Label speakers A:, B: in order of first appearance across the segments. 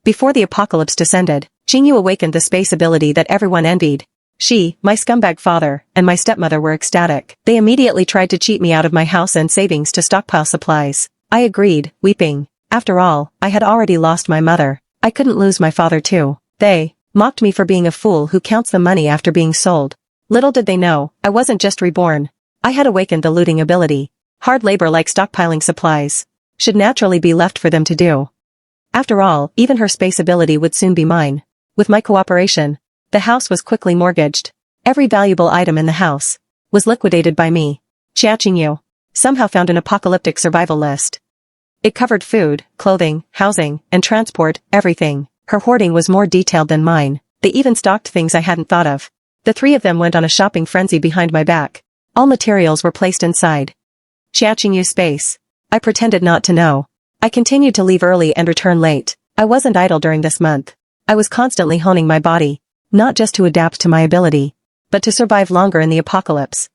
A: Before the apocalypse descended, Jingyu awakened the space ability that everyone envied. She, my scumbag father, and my stepmother were ecstatic. They immediately tried to cheat me out of my house and savings to stockpile supplies. I agreed, weeping. After all, I had already lost my mother. I couldn't lose my father too. They mocked me for being a fool who counts the money after being sold. Little did they know, I wasn't just reborn. I had awakened the looting ability. Hard labor like stockpiling supplies should naturally be left for them to do. After all, even her space ability would soon be mine. With my cooperation, the house was quickly mortgaged. Every valuable item in the house was liquidated by me. Yu somehow found an apocalyptic survival list. It covered food, clothing, housing, and transport, everything. Her hoarding was more detailed than mine. They even stocked things I hadn't thought of. The three of them went on a shopping frenzy behind my back. All materials were placed inside Yu's space. I pretended not to know. I continued to leave early and return late. I wasn't idle during this month. I was constantly honing my body, not just to adapt to my ability, but to survive longer in the apocalypse.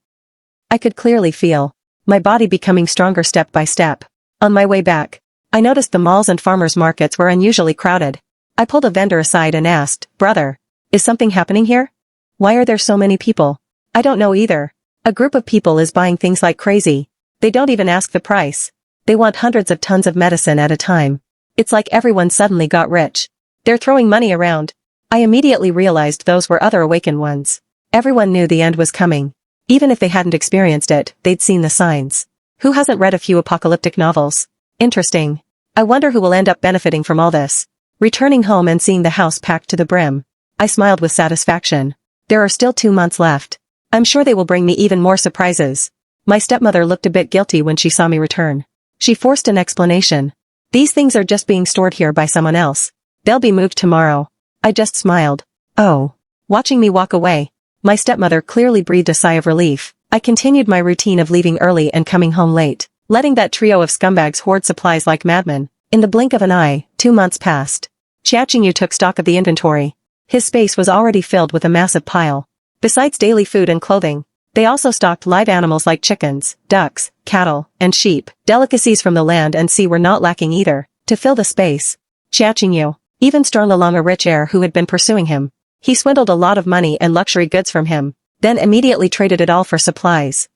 A: I could clearly feel my body becoming stronger step by step. On my way back, I noticed the malls and farmers markets were unusually crowded. I pulled a vendor aside and asked, "Brother, is something happening here? Why are there so many people?" "I don't know either. A group of people is buying things like crazy. They don't even ask the price. They want hundreds of tons of medicine at a time. It's like everyone suddenly got rich. They're throwing money around." I immediately realized those were other awakened ones. Everyone knew the end was coming. Even if they hadn't experienced it, they'd seen the signs. Who hasn't read a few apocalyptic novels? Interesting. I wonder who will end up benefiting from all this. Returning home and seeing the house packed to the brim, I smiled with satisfaction. There are still 2 months left. I'm sure they will bring me even more surprises. My stepmother looked a bit guilty when she saw me return. She forced an explanation. "These things are just being stored here by someone else. They'll be moved tomorrow." I just smiled. Oh. Watching me walk away, my stepmother clearly breathed a sigh of relief. I continued my routine of leaving early and coming home late, letting that trio of scumbags hoard supplies like madmen. In the blink of an eye, 2 months passed. Yu took stock of the inventory. His space was already filled with a massive pile. Besides daily food and clothing, they also stocked live animals like chickens, ducks, cattle, and sheep. Delicacies from the land and sea were not lacking either. To fill the space, Yu even strung along a rich heir who had been pursuing him. He swindled a lot of money and luxury goods from him, then immediately traded it all for supplies.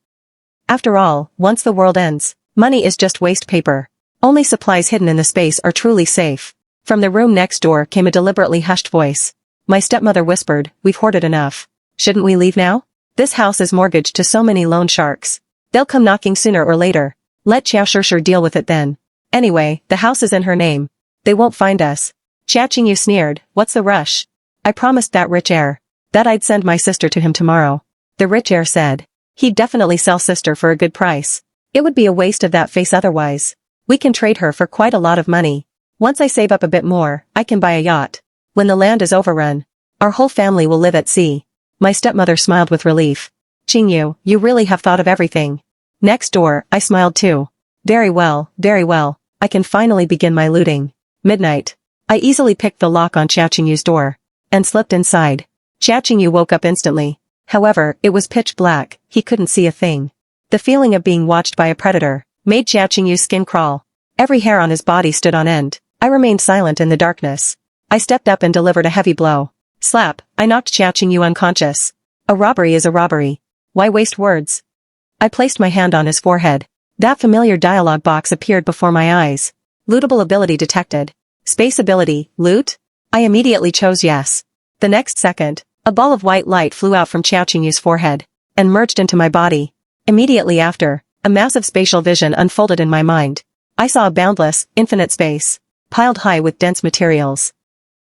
A: After all, once the world ends, money is just waste paper. Only supplies hidden in the space are truly safe. From the room next door came a deliberately hushed voice. My stepmother whispered, "We've hoarded enough. Shouldn't we leave now? This house is mortgaged to so many loan sharks. They'll come knocking sooner or later. Let Xiao deal with it then. Anyway, the house is in her name. They won't find us." Yu sneered, "What's the rush? I promised that rich heir that I'd send my sister to him tomorrow." The rich heir said, "He'd definitely sell sister for a good price. It would be a waste of that face otherwise. We can trade her for quite a lot of money. Once I save up a bit more, I can buy a yacht. When the land is overrun, our whole family will live at sea." My stepmother smiled with relief. "Jingyu, you really have thought of everything." Next door, I smiled too. Very well, very well. I can finally begin my looting." Midnight. I easily picked the lock on Yu's door and slipped inside. Yu woke up instantly. However, it was pitch black, he couldn't see a thing. The feeling of being watched by a predator made Yu's skin crawl. Every hair on his body stood on end. I remained silent in the darkness. I stepped up and delivered a heavy blow. Slap, I knocked Yu unconscious. A robbery is a robbery. Why waste words? I placed my hand on his forehead. That familiar dialogue box appeared before my eyes. Lootable ability detected. Space ability, loot? I immediately chose yes. The next second, a ball of white light flew out from Yu's forehead and merged into my body. Immediately after, a massive spatial vision unfolded in my mind. I saw a boundless, infinite space, piled high with dense materials.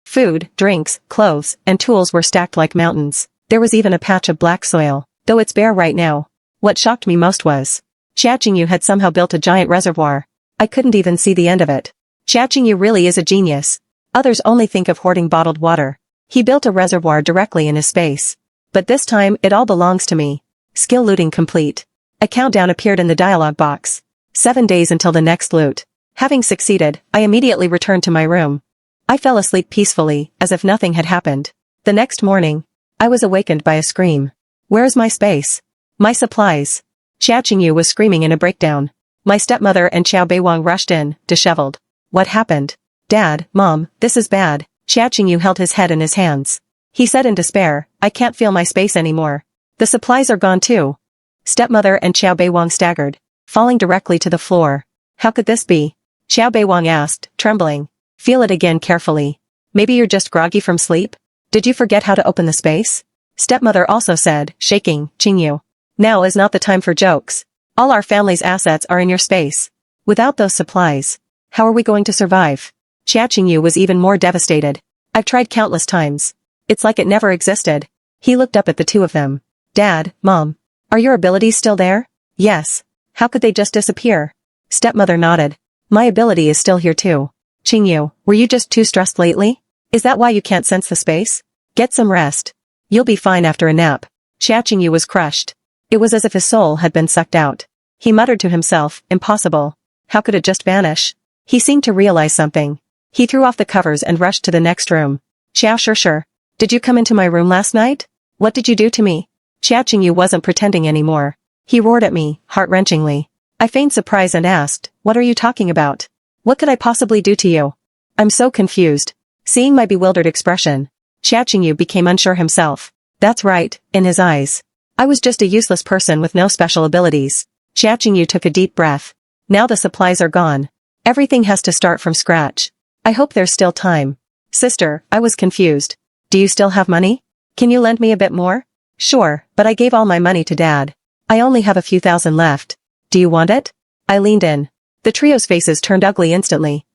A: Food, drinks, clothes, and tools were stacked like mountains. There was even a patch of black soil, though it's bare right now. What shocked me most was Yu had somehow built a giant reservoir. I couldn't even see the end of it. Yu really is a genius. Others only think of hoarding bottled water. He built a reservoir directly in his space. But this time, it all belongs to me. Skill looting complete. A countdown appeared in the dialog box. 7 days until the next loot. Having succeeded, I immediately returned to my room. I fell asleep peacefully, as if nothing had happened. The next morning, I was awakened by a scream. "Where's my space? My supplies?" Yu was screaming in a breakdown. My stepmother and Xiao Beiwang rushed in, disheveled. "What happened?" Dad, Mom, this is bad. Xia Qingyu held his head in his hands. He said in despair, I can't feel my space anymore. The supplies are gone too. Stepmother and Xiao Beiwang staggered, falling directly to the floor. How could this be? Xiao Beiwang asked, trembling. Feel it again carefully. Maybe you're just groggy from sleep? Did you forget how to open the space? Stepmother also said, shaking, Qingyu. Now is not the time for jokes. All our family's assets are in your space. Without those supplies, how are we going to survive? Xia Qingyu was even more devastated. I've tried countless times. It's like it never existed. He looked up at the two of them. Dad, Mom, are your abilities still there? Yes. How could they just disappear? Stepmother nodded. My ability is still here too. Qingyu, were you just too stressed lately? Is that why you can't sense the space? Get some rest. You'll be fine after a nap. Xia Qingyu was crushed. It was as if his soul had been sucked out. He muttered to himself, impossible. How could it just vanish? He seemed to realize something. He threw off the covers and rushed to the next room. Xiao Shishir, did you come into my room last night? What did you do to me? Xia Qingyu wasn't pretending anymore. He roared at me, heart-wrenchingly. I feigned surprise and asked, what are you talking about? What could I possibly do to you? I'm so confused. Seeing my bewildered expression, Xia Qingyu became unsure himself. That's right, in his eyes. I was just a useless person with no special abilities. Xia Qingyu took a deep breath. Now the supplies are gone. Everything has to start from scratch. I hope there's still time. Sister, I was confused. Do you still have money? Can you lend me a bit more? Sure, but I gave all my money to Dad. I only have a few thousand left. Do you want it? I leaned in. The trio's faces turned ugly instantly.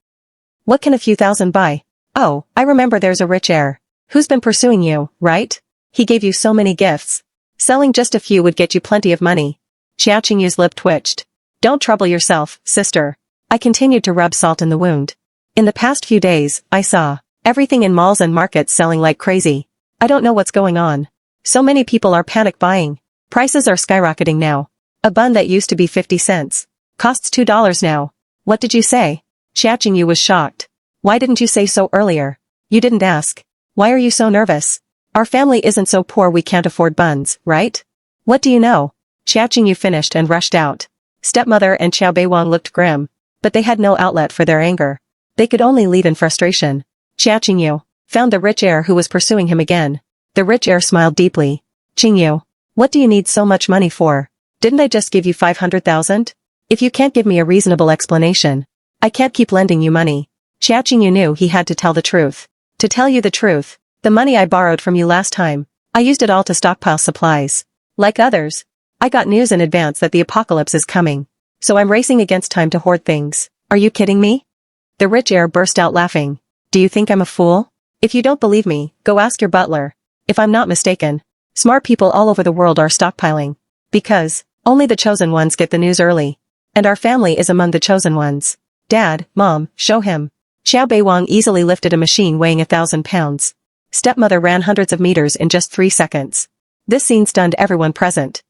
A: What can a few thousand buy? Oh, I remember there's a rich heir. Who's been pursuing you, right? He gave you so many gifts. Selling just a few would get you plenty of money. Xia Qingyu's lip twitched. Don't trouble yourself, sister. I continued to rub salt in the wound. In the past few days, I saw everything in malls and markets selling like crazy. I don't know what's going on. So many people are panic buying. Prices are skyrocketing now. A bun that used to be 50 cents costs $2 now. What did you say? Xia Qingyu was shocked. Why didn't you say so earlier? You didn't ask. Why are you so nervous? Our family isn't so poor we can't afford buns, right? What do you know? Xia Qingyu finished and rushed out. Stepmother and Xiao Beiwang looked grim, but they had no outlet for their anger. They could only leave in frustration. Xia Qingyu found the rich heir who was pursuing him again. The rich heir smiled deeply. Qingyu, what do you need so much money for? Didn't I just give you 500,000? If you can't give me a reasonable explanation, I can't keep lending you money. Xia Qingyu knew he had to tell the truth. To tell you the truth, the money I borrowed from you last time, I used it all to stockpile supplies. Like others, I got news in advance that the apocalypse is coming, so I'm racing against time to hoard things. Are you kidding me? The rich heir burst out laughing. Do you think I'm a fool? If you don't believe me, go ask your butler. If I'm not mistaken, smart people all over the world are stockpiling. Because only the chosen ones get the news early. And our family is among the chosen ones. Dad, Mom, show him. Xiao Beiwang easily lifted a machine weighing 1,000 pounds. Stepmother ran hundreds of meters in just 3 seconds. This scene stunned everyone present.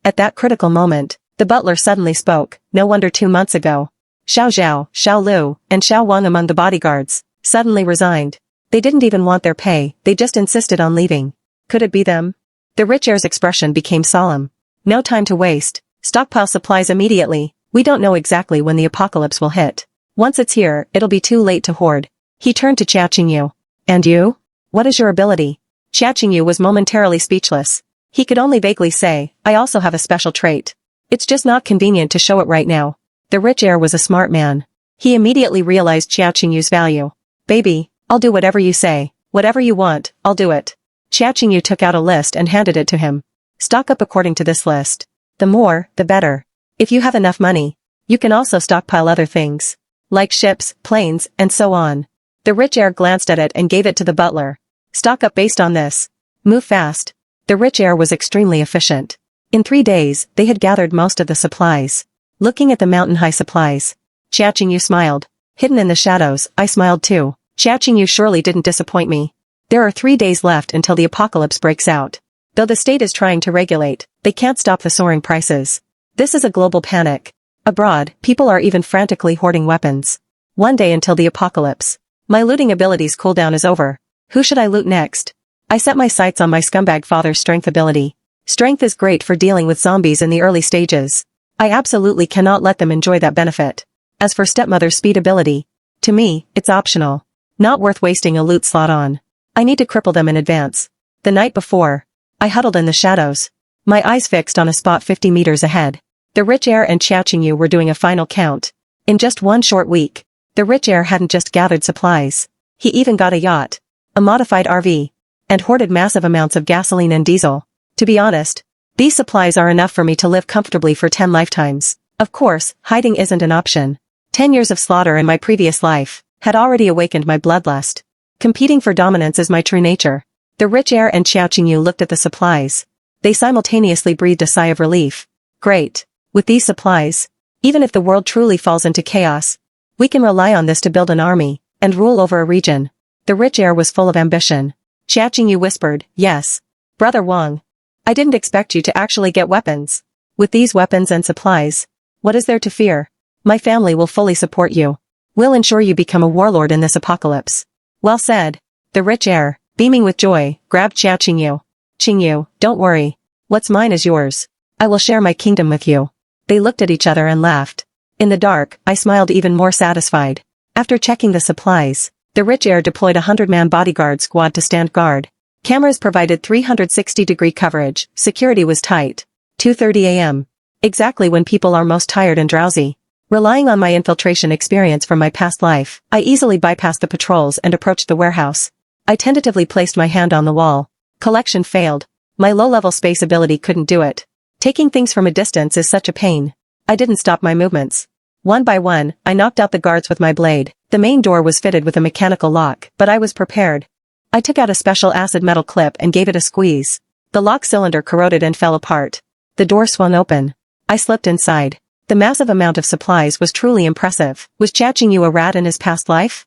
A: At that critical moment, the butler suddenly spoke. No wonder 2 months ago, Xiao Zhao, Xiao Lu, and Xiao Wang among the bodyguards suddenly resigned. They didn't even want their pay, they just insisted on leaving. Could it be them? The rich heir's expression became solemn. No time to waste. Stockpile supplies immediately. We don't know exactly when the apocalypse will hit. Once it's here, it'll be too late to hoard. He turned to Xia Qingyu. And you? What is your ability? Xia Qingyu was momentarily speechless. He could only vaguely say, I also have a special trait. It's just not convenient to show it right now. The rich heir was a smart man. He immediately realized Xia Qingyu's value. Baby, I'll do whatever you say. Whatever you want, I'll do it. Xia Qingyu took out a list and handed it to him. Stock up according to this list. The more, the better. If you have enough money, you can also stockpile other things. Like ships, planes, and so on. The rich heir glanced at it and gave it to the butler. Stock up based on this. Move fast. The rich heir was extremely efficient. In 3 days, they had gathered most of the supplies. Looking at the mountain-high supplies, Xia Qingyu smiled. Hidden in the shadows, I smiled too. Xia Qingyu surely didn't disappoint me. There are 3 days left until the apocalypse breaks out. Though the state is trying to regulate, they can't stop the soaring prices. This is a global panic. Abroad, people are even frantically hoarding weapons. 1 day until the apocalypse. My looting ability's cooldown is over. Who should I loot next? I set my sights on my scumbag father's strength ability. Strength is great for dealing with zombies in the early stages. I absolutely cannot let them enjoy that benefit. As for stepmother's speed ability, To me, it's optional. Not worth wasting a loot slot on. I need to cripple them in advance. The night before, I huddled in the shadows. My eyes fixed on a spot 50 meters ahead. The rich heir and Xiao Qingyu were doing a final count. In just one short week, the rich heir hadn't just gathered supplies. He even got a yacht, a modified RV, and hoarded massive amounts of gasoline and diesel. To be honest, these supplies are enough for me to live comfortably for 10 lifetimes. Of course, hiding isn't an option. 10 years of slaughter in my previous life had already awakened my bloodlust. Competing for dominance is my true nature. The rich heir and Xiao Qingyu looked at the supplies. They simultaneously breathed a sigh of relief. Great. With these supplies, even if the world truly falls into chaos, we can rely on this to build an army and rule over a region. The rich heir was full of ambition. Xiao Qingyu whispered, yes. Brother Wang. I didn't expect you to actually get weapons. With these weapons and supplies, what is there to fear? My family will fully support you. We'll ensure you become a warlord in this apocalypse. Well said. The rich heir, beaming with joy, grabbed Xiao Qingyu. Qingyu, don't worry. What's mine is yours. I will share my kingdom with you. They looked at each other and laughed. In the dark, I smiled even more satisfied. After checking the supplies, the rich heir deployed a 100-man bodyguard squad to stand guard. Cameras provided 360-degree coverage. Security was tight. 2:30 a.m. Exactly when people are most tired and drowsy. Relying on my infiltration experience from my past life, I easily bypassed the patrols and approached the warehouse. I tentatively placed my hand on the wall. Collection failed. My low-level space ability couldn't do it. Taking things from a distance is such a pain. I didn't stop my movements. One by one, I knocked out the guards with my blade. The main door was fitted with a mechanical lock, but I was prepared. I took out a special acid metal clip and gave it a squeeze. The lock cylinder corroded and fell apart. The door swung open. I slipped inside. The massive amount of supplies was truly impressive. Was Xiao Qingyu a rat in his past life?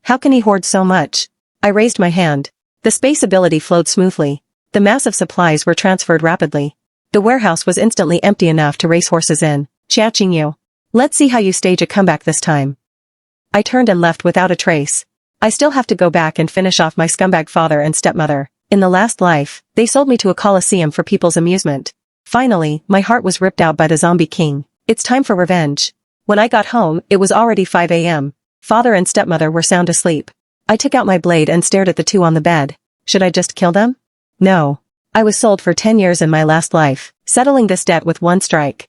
A: How can he hoard so much? I raised my hand. The space ability flowed smoothly. The massive supplies were transferred rapidly. The warehouse was instantly empty enough to race horses in. Xiao Qingyu. Let's see how you stage a comeback this time. I turned and left without a trace. I still have to go back and finish off my scumbag father and stepmother. In the last life, they sold me to a coliseum for people's amusement. Finally, my heart was ripped out by the zombie king. It's time for revenge. When I got home, it was already 5 a.m. Father and stepmother were sound asleep. I took out my blade and stared at the two on the bed. Should I just kill them? No. I was sold for 10 years in my last life. Settling this debt with one strike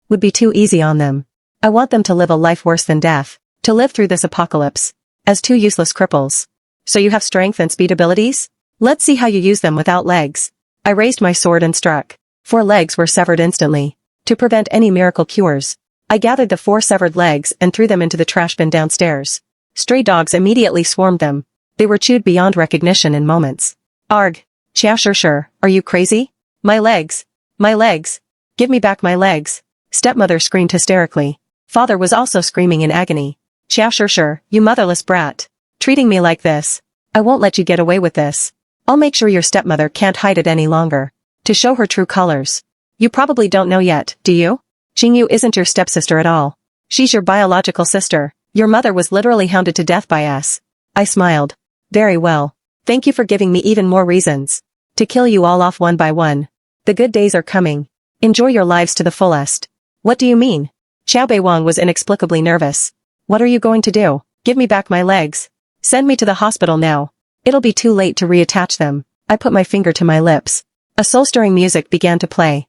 A: would be too easy on them. I want them to live a life worse than death. To live through this apocalypse. As two useless cripples. So you have strength and speed abilities? Let's see how you use them without legs. I raised my sword and struck. 4 legs were severed instantly. To prevent any miracle cures, I gathered the 4 severed legs and threw them into the trash bin downstairs. Stray dogs immediately swarmed them. They were chewed beyond recognition in moments. Arg. Xiao, are you crazy? My legs. My legs. Give me back my legs. Stepmother screamed hysterically. Father was also screaming in agony. Xiao, you motherless brat. Treating me like this. I won't let you get away with this. I'll make sure your stepmother can't hide it any longer. To show her true colors. You probably don't know yet, do you? Qingyu isn't your stepsister at all. She's your biological sister. Your mother was literally hounded to death by us. I smiled. Very well. Thank you for giving me even more reasons. To kill you all off one by one. The good days are coming. Enjoy your lives to the fullest. What do you mean? Xiao Wang was inexplicably nervous. What are you going to do? Give me back my legs. Send me to the hospital now. It'll be too late to reattach them. I put my finger to my lips. A soul-stirring music began to play.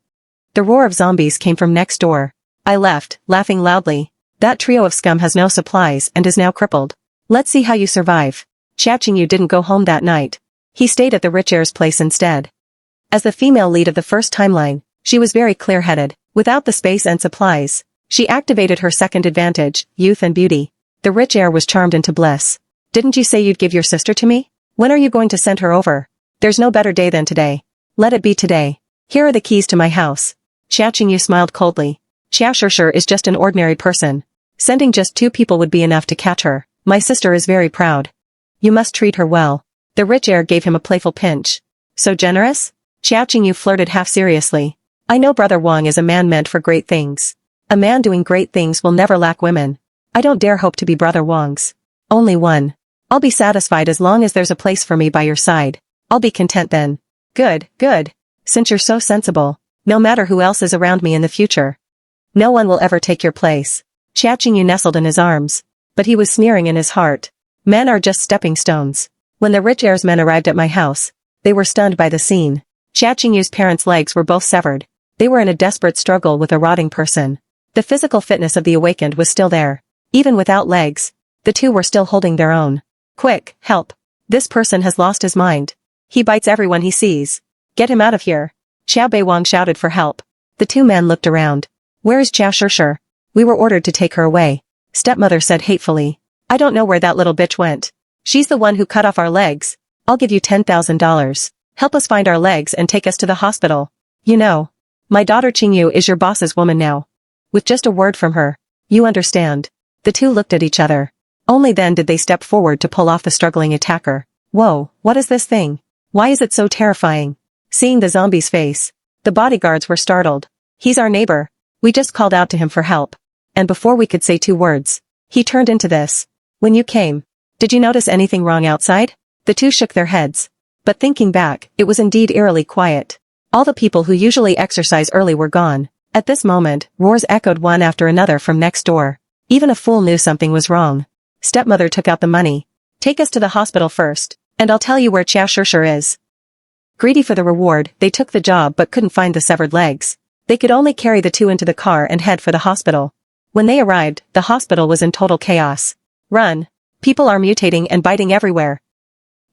A: The roar of zombies came from next door. I left, laughing loudly. That trio of scum has no supplies and is now crippled. Let's see how you survive. Xiao Qingyu didn't go home that night. He stayed at the rich heir's place instead. As the female lead of the first timeline, she was very clear-headed. Without the space and supplies, she activated her second advantage, youth and beauty. The rich heir was charmed into bliss. Didn't you say you'd give your sister to me? When are you going to send her over? There's no better day than today. Let it be today. Here are the keys to my house. Xiao Qingyu smiled coldly. Xiao is just an ordinary person. Sending just 2 people would be enough to catch her. My sister is very proud. You must treat her well. The rich heir gave him a playful pinch. So generous? Xiao Qingyu flirted half seriously. I know Brother Wang is a man meant for great things. A man doing great things will never lack women. I don't dare hope to be Brother Wang's. Only one. I'll be satisfied as long as there's a place for me by your side. I'll be content then. Good, good. Since you're so sensible, no matter who else is around me in the future, no one will ever take your place. Xiao Qingyu nestled in his arms. But he was sneering in his heart. Men are just stepping stones. When the rich heir's men arrived at my house, they were stunned by the scene. Xia Qingyu's parents' legs were both severed. They were in a desperate struggle with a rotting person. The physical fitness of the awakened was still there. Even without legs, the two were still holding their own. Quick, help. This person has lost his mind. He bites everyone he sees. Get him out of here. Xiao Beiwang shouted for help. The two men looked around. Where is Xiao Shishir? We were ordered to take her away. Stepmother said hatefully. I don't know where that little bitch went. She's the one who cut off our legs. I'll give you $10,000. Help us find our legs and take us to the hospital. You know, my daughter Qingyu is your boss's woman now. With just a word from her, you understand. The two looked at each other. Only then did they step forward to pull off the struggling attacker. Whoa, what is this thing? Why is it so terrifying? Seeing the zombie's face, the bodyguards were startled. He's our neighbor. We just called out to him for help. And before we could say 2 words, he turned into this. When you came, did you notice anything wrong outside? The two shook their heads. But thinking back, it was indeed eerily quiet. All the people who usually exercise early were gone. At this moment, roars echoed one after another from next door. Even a fool knew something was wrong. Stepmother took out the money. Take us to the hospital first, and I'll tell you where Xiao Shishir is. Greedy for the reward, they took the job but couldn't find the severed legs. They could only carry the two into the car and head for the hospital. When they arrived, the hospital was in total chaos. Run. People are mutating and biting everywhere.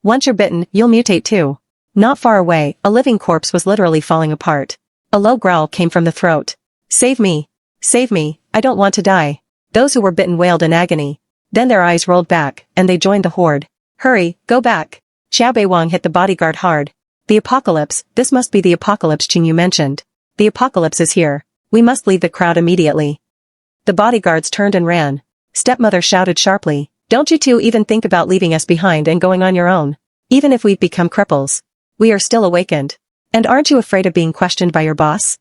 A: Once you're bitten, you'll mutate too. Not far away, a living corpse was literally falling apart. A low growl came from the throat. Save me. Save me, I don't want to die. Those who were bitten wailed in agony. Then their eyes rolled back, and they joined the horde. Hurry, go back. Xiao Beiwang hit the bodyguard hard. The apocalypse, this must be the apocalypse Qingyu mentioned. The apocalypse is here. We must leave the crowd immediately. The bodyguards turned and ran. Stepmother shouted sharply. Don't you two even think about leaving us behind and going on your own. Even if we've become cripples. We are still awakened. And aren't you afraid of being questioned by your boss?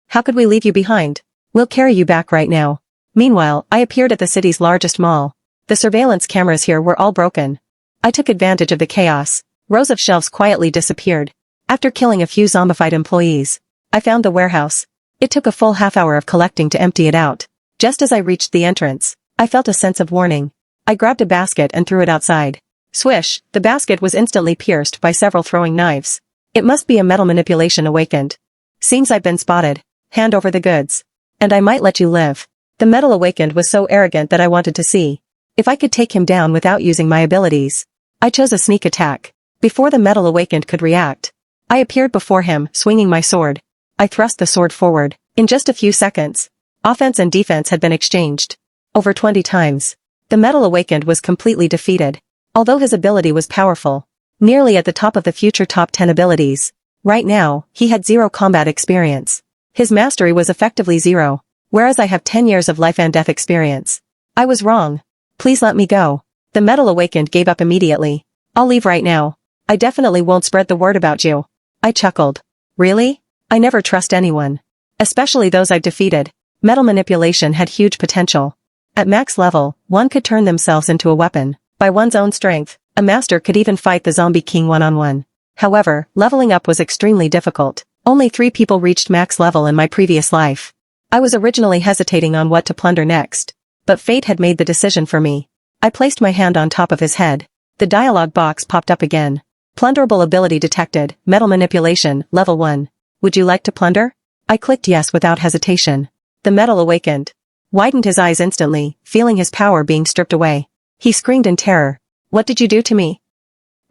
A: How could we leave you behind? We'll carry you back right now. Meanwhile, I appeared at the city's largest mall. The surveillance cameras here were all broken. I took advantage of the chaos. Rows of shelves quietly disappeared. After killing a few zombified employees, I found the warehouse. It took a full half-hour of collecting to empty it out. Just as I reached the entrance, I felt a sense of warning. I grabbed a basket and threw it outside. Swish, the basket was instantly pierced by several throwing knives. It must be a metal manipulation awakened. Seems I've been spotted. Hand over the goods. And I might let you live. The metal awakened was so arrogant that I wanted to see if I could take him down without using my abilities. I chose a sneak attack. Before the metal awakened could react, I appeared before him, swinging my sword. I thrust the sword forward. In just a few seconds, offense and defense had been exchanged. Over 20 times. The metal awakened was completely defeated. Although his ability was powerful, nearly at the top of the future top 10 abilities. Right now, he had 0 combat experience. His mastery was effectively 0, whereas I have 10 years of life and death experience. I was wrong. Please let me go. The metal awakened gave up immediately. I'll leave right now. I definitely won't spread the word about you. I chuckled. Really? I never trust anyone. Especially those I've defeated. Metal manipulation had huge potential. At max level, one could turn themselves into a weapon. By one's own strength, a master could even fight the zombie king one-on-one. However, leveling up was extremely difficult. Only 3 people reached max level in my previous life. I was originally hesitating on what to plunder next. But fate had made the decision for me. I placed my hand on top of his head. The dialogue box popped up again. Plunderable ability detected, metal manipulation, level 1. Would you like to plunder? I clicked yes without hesitation. The metal awakened. Widened his eyes instantly, feeling his power being stripped away. He screamed in terror. What did you do to me?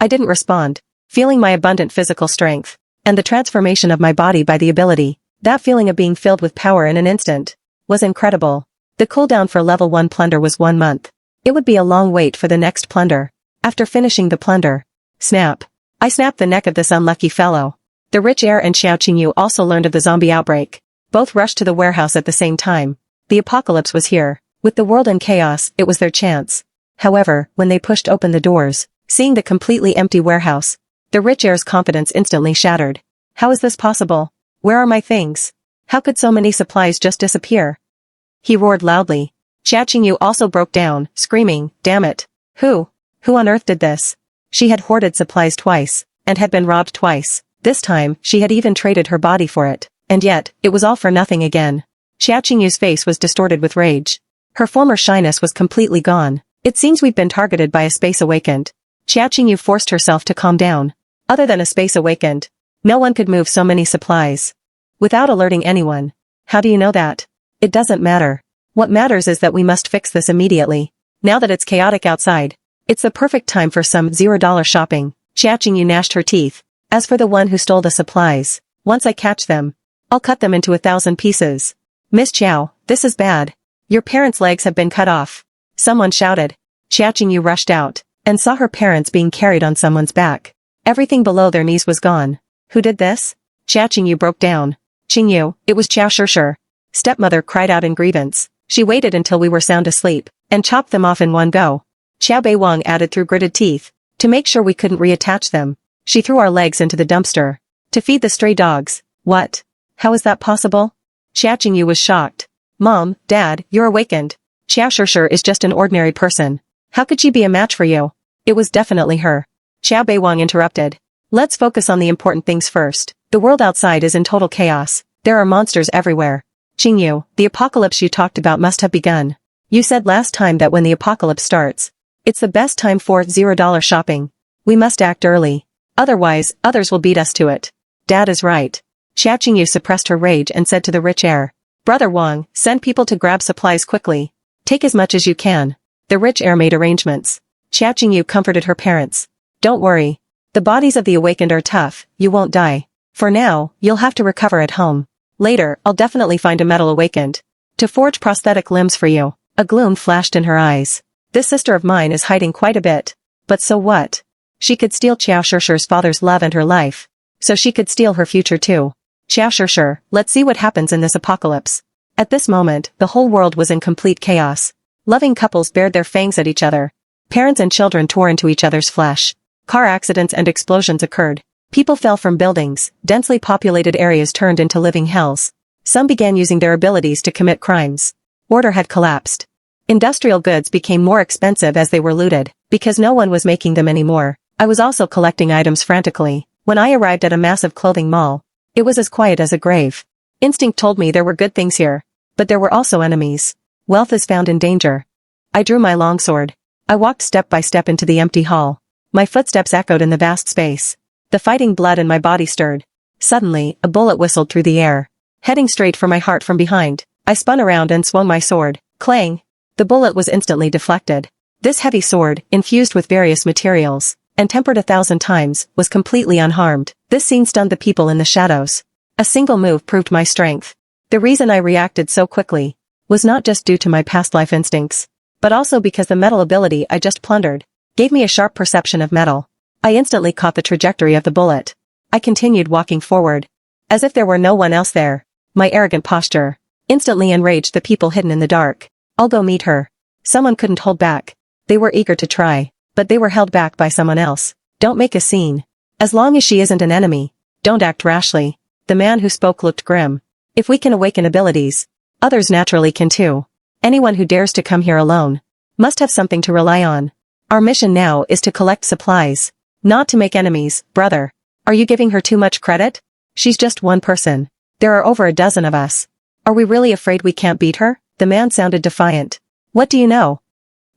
A: I didn't respond, feeling my abundant physical strength, and the transformation of my body by the ability. That feeling of being filled with power in an instant was incredible. The cooldown for level 1 plunder was 1 month. It would be a long wait for the next plunder. After finishing the plunder, snap. I snapped the neck of this unlucky fellow. The rich heir and Xiao Qingyu also learned of the zombie outbreak. Both rushed to the warehouse at the same time. The apocalypse was here. With the world in chaos, it was their chance. However, when they pushed open the doors, seeing the completely empty warehouse, the rich heir's confidence instantly shattered. How is this possible? Where are my things? How could so many supplies just disappear? He roared loudly. Xia Qingyu also broke down, screaming, damn it. Who on earth did this? She had hoarded supplies twice, and had been robbed twice. This time, she had even traded her body for it. And yet, it was all for nothing again. Xia Qingyu's face was distorted with rage. Her former shyness was completely gone. It seems we've been targeted by a space awakened. Xia Qingyu forced herself to calm down. Other than a space awakened, no one could move so many supplies without alerting anyone. How do you know that? It doesn't matter. What matters is that we must fix this immediately. Now that it's chaotic outside, it's the perfect time for some $0 shopping. Xia Qingyu gnashed her teeth. As for the one who stole the supplies, once I catch them, I'll cut them into 1,000 pieces. Miss Qiao, this is bad. Your parents' legs have been cut off. Someone shouted. Xia Qingyu rushed out and saw her parents being carried on someone's back. Everything below their knees was gone. Who did this? Xia Qingyu broke down. Qingyu, it was Qiao Shishir. Stepmother cried out in grievance. She waited until we were sound asleep and chopped them off in one go. Qiao Beiwang added through gritted teeth. To make sure we couldn't reattach them, she threw our legs into the dumpster to feed the stray dogs. What? How is that possible? Xia Qingyu was shocked. Mom, Dad, you're awakened. Qiao Shishir is just an ordinary person. How could she be a match for you? It was definitely her. Qiao Beiwang interrupted. Let's focus on the important things first. The world outside is in total chaos. There are monsters everywhere. Qingyu, the apocalypse you talked about must have begun. You said last time that when the apocalypse starts, it's the best time for $0 shopping. We must act early. Otherwise, others will beat us to it. Dad is right. Xia Qingyu suppressed her rage and said to the rich heir. Brother Wang, send people to grab supplies quickly. Take as much as you can. The rich heir made arrangements. Xia Qingyu comforted her parents. Don't worry. The bodies of the awakened are tough, you won't die. For now, you'll have to recover at home. Later, I'll definitely find a metal awakened to forge prosthetic limbs for you. A gloom flashed in her eyes. This sister of mine is hiding quite a bit. But so what? She could steal Qiao Shishir's father's love and her life. So she could steal her future too. Qiao Shishir, let's see what happens in this apocalypse. At this moment, the whole world was in complete chaos. Loving couples bared their fangs at each other. Parents and children tore into each other's flesh. Car accidents and explosions occurred. People fell from buildings. Densely populated areas turned into living hells. Some began using their abilities to commit crimes. Order had collapsed. Industrial goods became more expensive as they were looted, because no one was making them anymore. I was also collecting items frantically. When I arrived at a massive clothing mall, it was as quiet as a grave. Instinct told me there were good things here, but there were also enemies. Wealth is found in danger. I drew my longsword. I walked step by step into the empty hall. My footsteps echoed in the vast space. The fighting blood in my body stirred. Suddenly, a bullet whistled through the air. Heading straight for my heart from behind, I spun around and swung my sword. Clang! The bullet was instantly deflected. This heavy sword, infused with various materials, and tempered 1,000 times, was completely unharmed. This scene stunned the people in the shadows. A single move proved my strength. The reason I reacted so quickly was not just due to my past life instincts, but also because the metal ability I just plundered gave me a sharp perception of metal. I instantly caught the trajectory of the bullet. I continued walking forward, as if there were no one else there. My arrogant posture instantly enraged the people hidden in the dark. I'll go meet her. Someone couldn't hold back. They were eager to try, but they were held back by someone else. Don't make a scene. As long as she isn't an enemy, don't act rashly. The man who spoke looked grim. If we can awaken abilities, others naturally can too. Anyone who dares to come here alone must have something to rely on. Our mission now is to collect supplies, not to make enemies. Brother, are you giving her too much credit? She's just one person. There are over a dozen of us. Are we really afraid we can't beat her? The man sounded defiant. What do you know?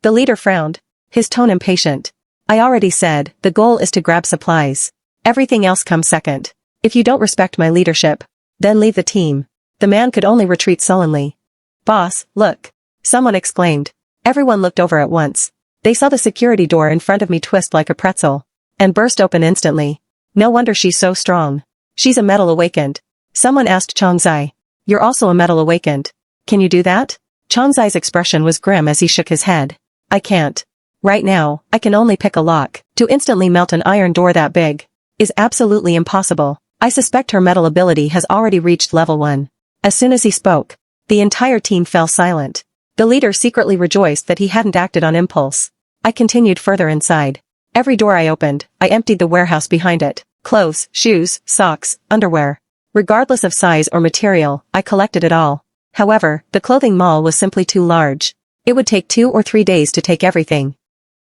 A: The leader frowned, his tone impatient. I already said, the goal is to grab supplies. Everything else comes second. If you don't respect my leadership, then leave the team. The man could only retreat sullenly. Boss, look. Someone exclaimed. Everyone looked over at once. They saw the security door in front of me twist like a pretzel and burst open instantly. No wonder she's so strong. She's a metal awakened. Someone asked Chongzai. You're also a metal awakened. Can you do that? Chongzai's expression was grim as he shook his head. I can't. Right now, I can only pick a lock. To instantly melt an iron door that big is absolutely impossible. I suspect her metal ability has already reached level 1. As soon as he spoke, the entire team fell silent. The leader secretly rejoiced that he hadn't acted on impulse. I continued further inside. Every door I opened, I emptied the warehouse behind it. Clothes, shoes, socks, underwear. Regardless of size or material, I collected it all. However, the clothing mall was simply too large. It would take 2 or 3 days to take everything.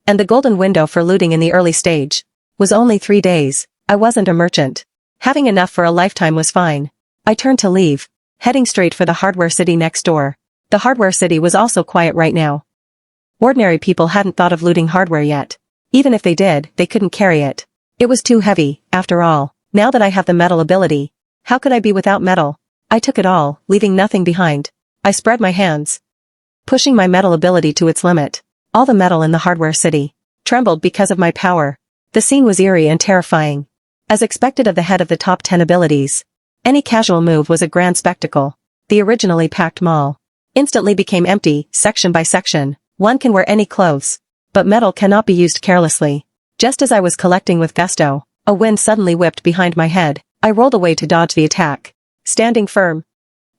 A: And the golden window for looting in the early stage was only 3 days. I wasn't a merchant. Having enough for a lifetime was fine. I turned to leave, heading straight for the hardware city next door. The hardware city was also quiet right now. Ordinary people hadn't thought of looting hardware yet. Even if they did, they couldn't carry it. It was too heavy, after all. Now that I have the metal ability, how could I be without metal? I took it all, leaving nothing behind. I spread my hands, pushing my metal ability to its limit. All the metal in the hardware city trembled because of my power. The scene was eerie and terrifying. As expected of the head of the top 10 abilities, any casual move was a grand spectacle. The originally packed mall instantly became empty, section by section. One can wear any clothes, but metal cannot be used carelessly. Just as I was collecting with gusto, a wind suddenly whipped behind my head. I rolled away to dodge the attack. Standing firm,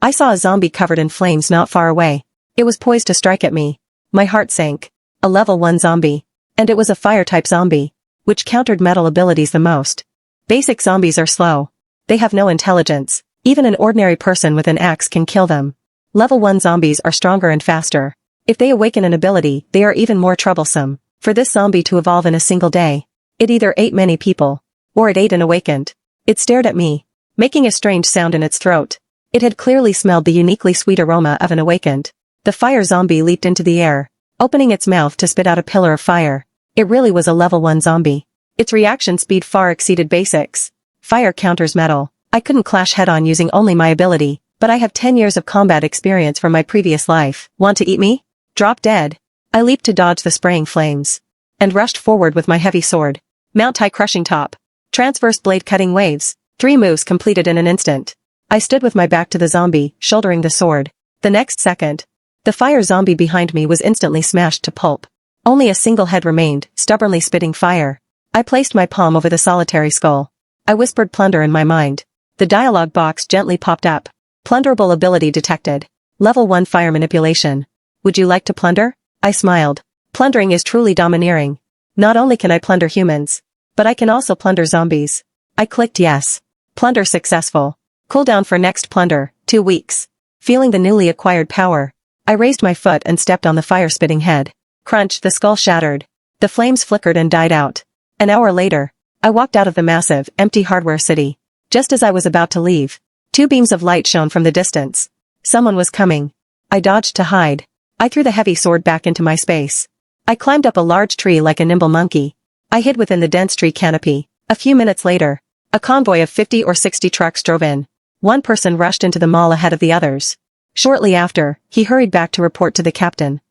A: I saw a zombie covered in flames not far away. It was poised to strike at me. My heart sank. A level 1 zombie. And it was a fire-type zombie, which countered metal abilities the most. Basic zombies are slow. They have no intelligence. Even an ordinary person with an axe can kill them. Level 1 zombies are stronger and faster. If they awaken an ability, they are even more troublesome. For this zombie to evolve in a single day, it either ate many people, or it ate and awakened. It stared at me, making a strange sound in its throat. It had clearly smelled the uniquely sweet aroma of an awakened. The fire zombie leaped into the air, opening its mouth to spit out a pillar of fire. It really was a level 1 zombie. Its reaction speed far exceeded basics. Fire counters metal. I couldn't clash head-on using only my ability, but I have 10 years of combat experience from my previous life. Want to eat me? Drop dead. I leaped to dodge the spraying flames, and rushed forward with my heavy sword. Mount high crushing top. Transverse blade cutting waves. 3 moves completed in an instant. I stood with my back to the zombie, shouldering the sword. The next second, the fire zombie behind me was instantly smashed to pulp. Only a single head remained, stubbornly spitting fire. I placed my palm over the solitary skull. I whispered plunder in my mind. The dialogue box gently popped up. Plunderable ability detected. Level 1 fire manipulation. Would you like to plunder? I smiled. Plundering is truly domineering. Not only can I plunder humans, but I can also plunder zombies. I clicked yes. Plunder successful. Cooldown for next plunder, 2 weeks. Feeling the newly acquired power, I raised my foot and stepped on the fire-spitting head. Crunch, the skull shattered. The flames flickered and died out. An hour later, I walked out of the massive, empty hardware city. Just as I was about to leave, 2 beams of light shone from the distance. Someone was coming. I dodged to hide. I threw the heavy sword back into my space. I climbed up a large tree like a nimble monkey. I hid within the dense tree canopy. A few minutes later, a convoy of 50 or 60 trucks drove in. One person rushed into the mall ahead of the others. Shortly after, he hurried back to report to the captain.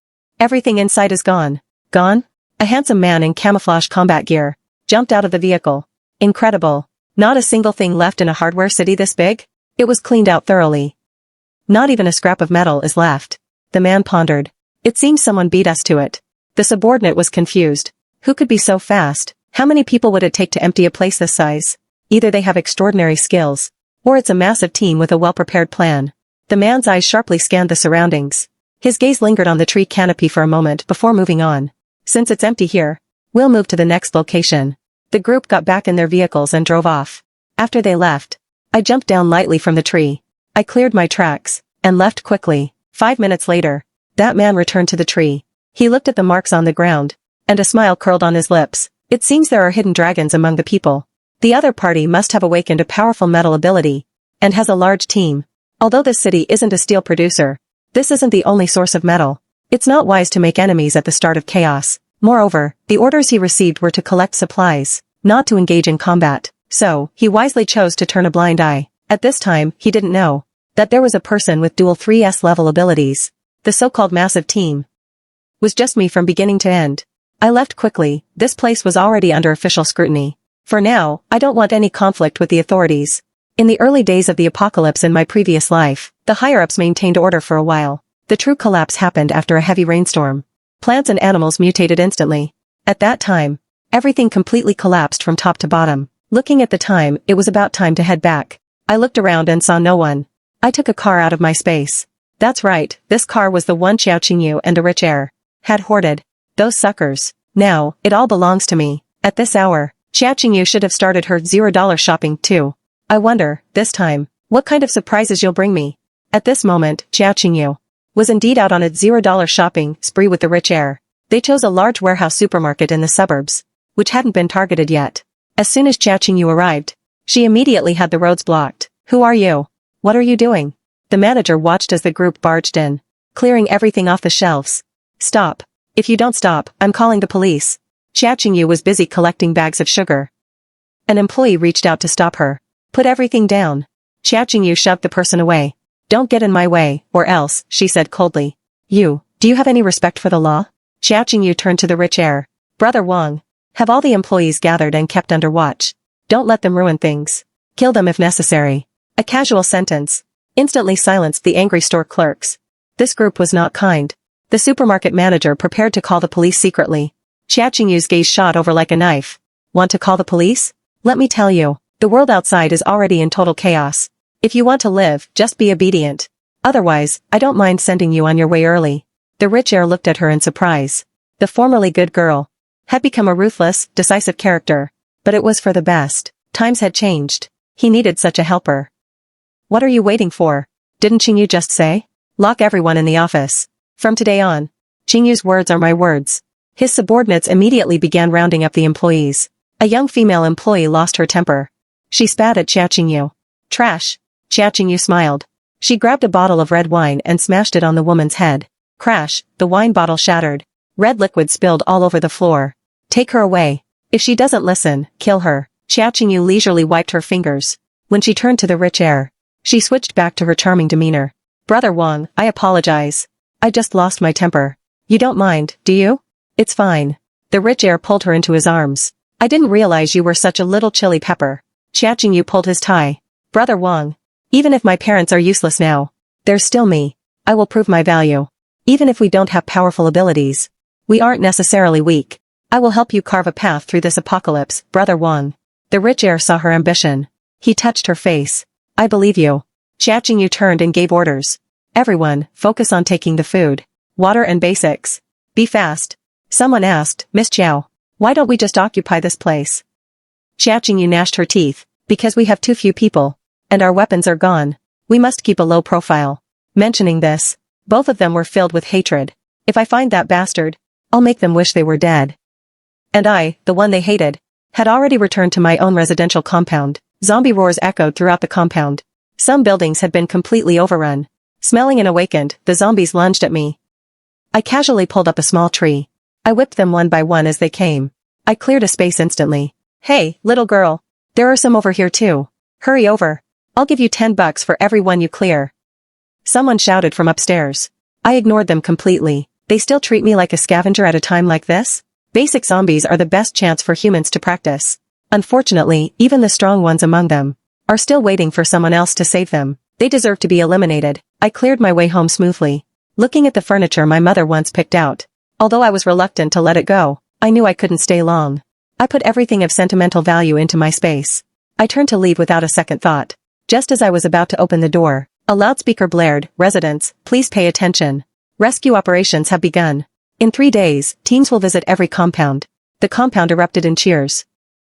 A: Everything inside is gone. Gone? A handsome man in camouflage combat gear jumped out of the vehicle. Incredible. Not a single thing left in a hardware city this big? It was cleaned out thoroughly. Not even a scrap of metal is left. The man pondered. It seems someone beat us to it. The subordinate was confused. Who could be so fast? How many people would it take to empty a place this size? Either they have extraordinary skills, or it's a massive team with a well-prepared plan. The man's eyes sharply scanned the surroundings. His gaze lingered on the tree canopy for a moment before moving on. Since it's empty here, we'll move to the next location. The group got back in their vehicles and drove off. After they left, I jumped down lightly from the tree. I cleared my tracks, and left quickly. 5 minutes later, that man returned to the tree. He looked at the marks on the ground, and a smile curled on his lips. It seems there are hidden dragons among the people. The other party must have awakened a powerful metal ability, and has a large team. Although this city isn't a steel producer, this isn't the only source of metal. It's not wise to make enemies at the start of chaos. Moreover, the orders he received were to collect supplies, not to engage in combat. So, he wisely chose to turn a blind eye. At this time, he didn't know that there was a person with dual 3S level abilities. The so-called massive team was just me from beginning to end. I left quickly. This place was already under official scrutiny. For now, I don't want any conflict with the authorities. In the early days of the apocalypse in my previous life, the higher-ups maintained order for a while. The true collapse happened after a heavy rainstorm. Plants and animals mutated instantly. At that time, everything completely collapsed from top to bottom. Looking at the time, it was about time to head back. I looked around and saw no one. I took a car out of my space. That's right, this car was the one Xiao Qingyu and a rich heir had hoarded. Those suckers. Now, it all belongs to me. At this hour, Xiao Qingyu should have started her $0 shopping too. I wonder, this time, what kind of surprises you'll bring me. At this moment, Xiao Qingyu was indeed out on its $0 shopping spree with the rich heir. They chose a large warehouse supermarket in the suburbs, which hadn't been targeted yet. As soon as Xiao Qingyu arrived, she immediately had the roads blocked. Who are you? What are you doing? The manager watched as the group barged in. clearing everything off the shelves. Stop. If you don't stop, I'm calling the police. Xia Qingyu was busy collecting bags of sugar. An employee reached out to stop her. Put everything down. Xia Qingyu shoved the person away. Don't get in my way, or else, she said coldly. Do you have any respect for the law? Xia Qingyu turned to the rich heir. Brother Wang. Have all the employees gathered and kept under watch. Don't let them ruin things. Kill them if necessary. A casual sentence instantly silenced the angry store clerks. This group was not kind. The supermarket manager prepared to call the police secretly. Xia Qingyu's gaze shot over like a knife. Want to call the police? Let me tell you, the world outside is already in total chaos. If you want to live, just be obedient. Otherwise, I don't mind sending you on your way early. The rich heir looked at her in surprise. The formerly good girl had become a ruthless, decisive character. But it was for the best. Times had changed. He needed such a helper. What are you waiting for? Didn't Qingyu just say? Lock everyone in the office. From today on, Qingyu's words are my words. His subordinates immediately began rounding up the employees. A young female employee lost her temper. She spat at Xia Qingyu. Trash. Xia Qingyu smiled. She grabbed a bottle of red wine and smashed it on the woman's head. Crash, the wine bottle shattered. Red liquid spilled all over the floor. Take her away. If she doesn't listen, kill her. Xia Qingyu leisurely wiped her fingers. When she turned to the rich heir, she switched back to her charming demeanor. Brother Wang, I apologize. I just lost my temper. You don't mind, do you? It's fine. The rich heir pulled her into his arms. I didn't realize you were such a little chili pepper. Xia Qingyu pulled his tie. Brother Wang, even if my parents are useless now, there's still me. I will prove my value. Even if we don't have powerful abilities, we aren't necessarily weak. I will help you carve a path through this apocalypse, Brother Wang. The rich heir saw her ambition. He touched her face. I believe you. Xia Qingyu turned and gave orders. Everyone, focus on taking the food, water and basics. Be fast. Someone asked, Miss Qiao, why don't we just occupy this place? Xia Qingyu gnashed her teeth. Because we have too few people. And our weapons are gone. We must keep a low profile. Mentioning this, both of them were filled with hatred. If I find that bastard, I'll make them wish they were dead. And I, the one they hated, had already returned to my own residential compound. Zombie roars echoed throughout the compound. Some buildings had been completely overrun. Smelling and awakened, the zombies lunged at me. I casually pulled up a small tree. I whipped them one by one as they came. I cleared a space instantly. Hey, little girl. There are some over here too. Hurry over. I'll give you $10 for every one you clear. Someone shouted from upstairs. I ignored them completely. They still treat me like a scavenger at a time like this? Basic zombies are the best chance for humans to practice. Unfortunately, even the strong ones among them are still waiting for someone else to save them. They deserve to be eliminated. I cleared my way home smoothly. Looking at the furniture my mother once picked out. Although I was reluctant to let it go, I knew I couldn't stay long. I put everything of sentimental value into my space. I turned to leave without a second thought. Just as I was about to open the door, a loudspeaker blared, "Residents, please pay attention. Rescue operations have begun. In 3 days, teams will visit every compound." The compound erupted in cheers.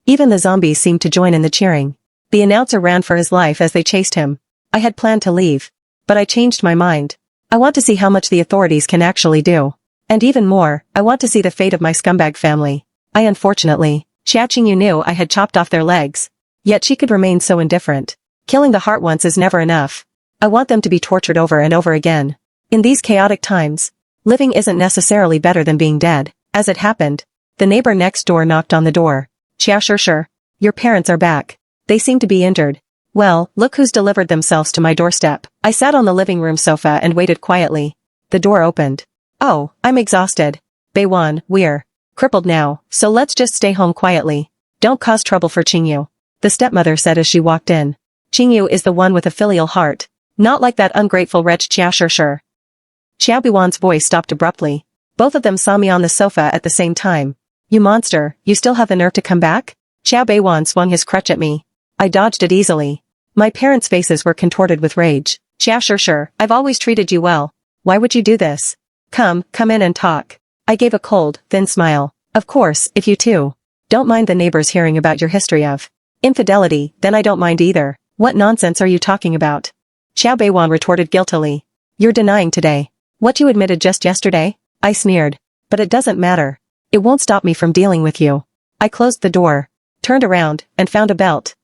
A: Even the zombies seemed to join in the cheering. The announcer ran for his life as they chased him. I had planned to leave. But I changed my mind. I want to see how much the authorities can actually do. And even more, I want to see the fate of my scumbag family. Unfortunately, Xia Qingyu knew I had chopped off their legs. Yet she could remain so indifferent. Killing the heart once is never enough. I want them to be tortured over and over again. In these chaotic times, living isn't necessarily better than being dead. As it happened, the neighbor next door knocked on the door. Sure. Your parents are back. They seem to be injured. Well, look who's delivered themselves to my doorstep. I sat on the living room sofa and waited quietly. The door opened. Oh, I'm exhausted. Beiwan, we're crippled now, so let's just stay home quietly. Don't cause trouble for Qingyu. The stepmother said as she walked in. Qingyu is the one with a filial heart. Not like that ungrateful wretch Xia Beiwan's voice stopped abruptly. Both of them saw me on the sofa at the same time. You monster, you still have the nerve to come back? Xia Beiwan swung his crutch at me. I dodged it easily. My parents' faces were contorted with rage. Xia, I've always treated you well. Why would you do this? Come in and talk. I gave a cold, thin smile. Of course, if you too don't mind the neighbors hearing about your history of infidelity, then I don't mind either. What nonsense are you talking about? Xia Beiwan retorted guiltily. You're denying today what you admitted just yesterday? I sneered. But it doesn't matter. It won't stop me from dealing with you. I closed the door, turned around, and found a belt.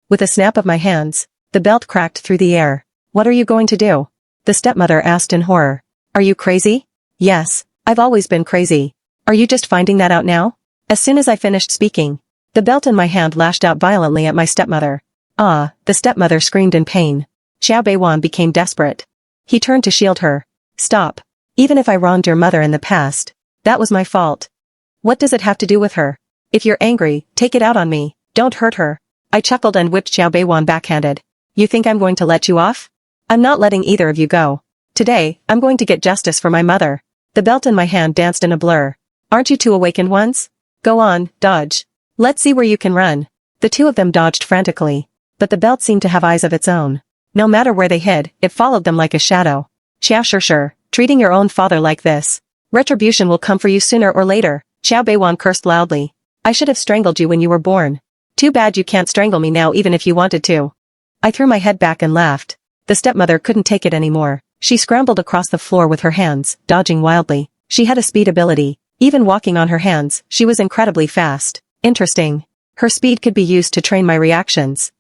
A: With a snap of my hands, the belt cracked through the air. What are you going to do? The stepmother asked in horror. Are you crazy? Yes, I've always been crazy. Are you just finding that out now? As soon as I finished speaking, the belt in my hand lashed out violently at my stepmother. Ah, the stepmother screamed in pain. Xiao Beiwan became desperate. He turned to shield her. Stop. Even if I wronged your mother in the past, that was my fault. What does it have to do with her? If you're angry, take it out on me. Don't hurt her. I chuckled and whipped Xiao Beiwan backhanded. You think I'm going to let you off? I'm not letting either of you go. Today, I'm going to get justice for my mother. The belt in my hand danced in a blur. Aren't you two awakened ones? Go on, dodge. Let's see where you can run. The two of them dodged frantically, but the belt seemed to have eyes of its own. No matter where they hid, it followed them like a shadow. Sure, treating your own father like this. Retribution will come for you sooner or later. Xiao Beiwan cursed loudly. I should have strangled you when you were born. Too bad you can't strangle me now even if you wanted to. I threw my head back and laughed. The stepmother couldn't take it anymore. She scrambled across the floor with her hands, dodging wildly. She had a speed ability. Even walking on her hands, she was incredibly fast. Interesting. Her speed could be used to train my reactions.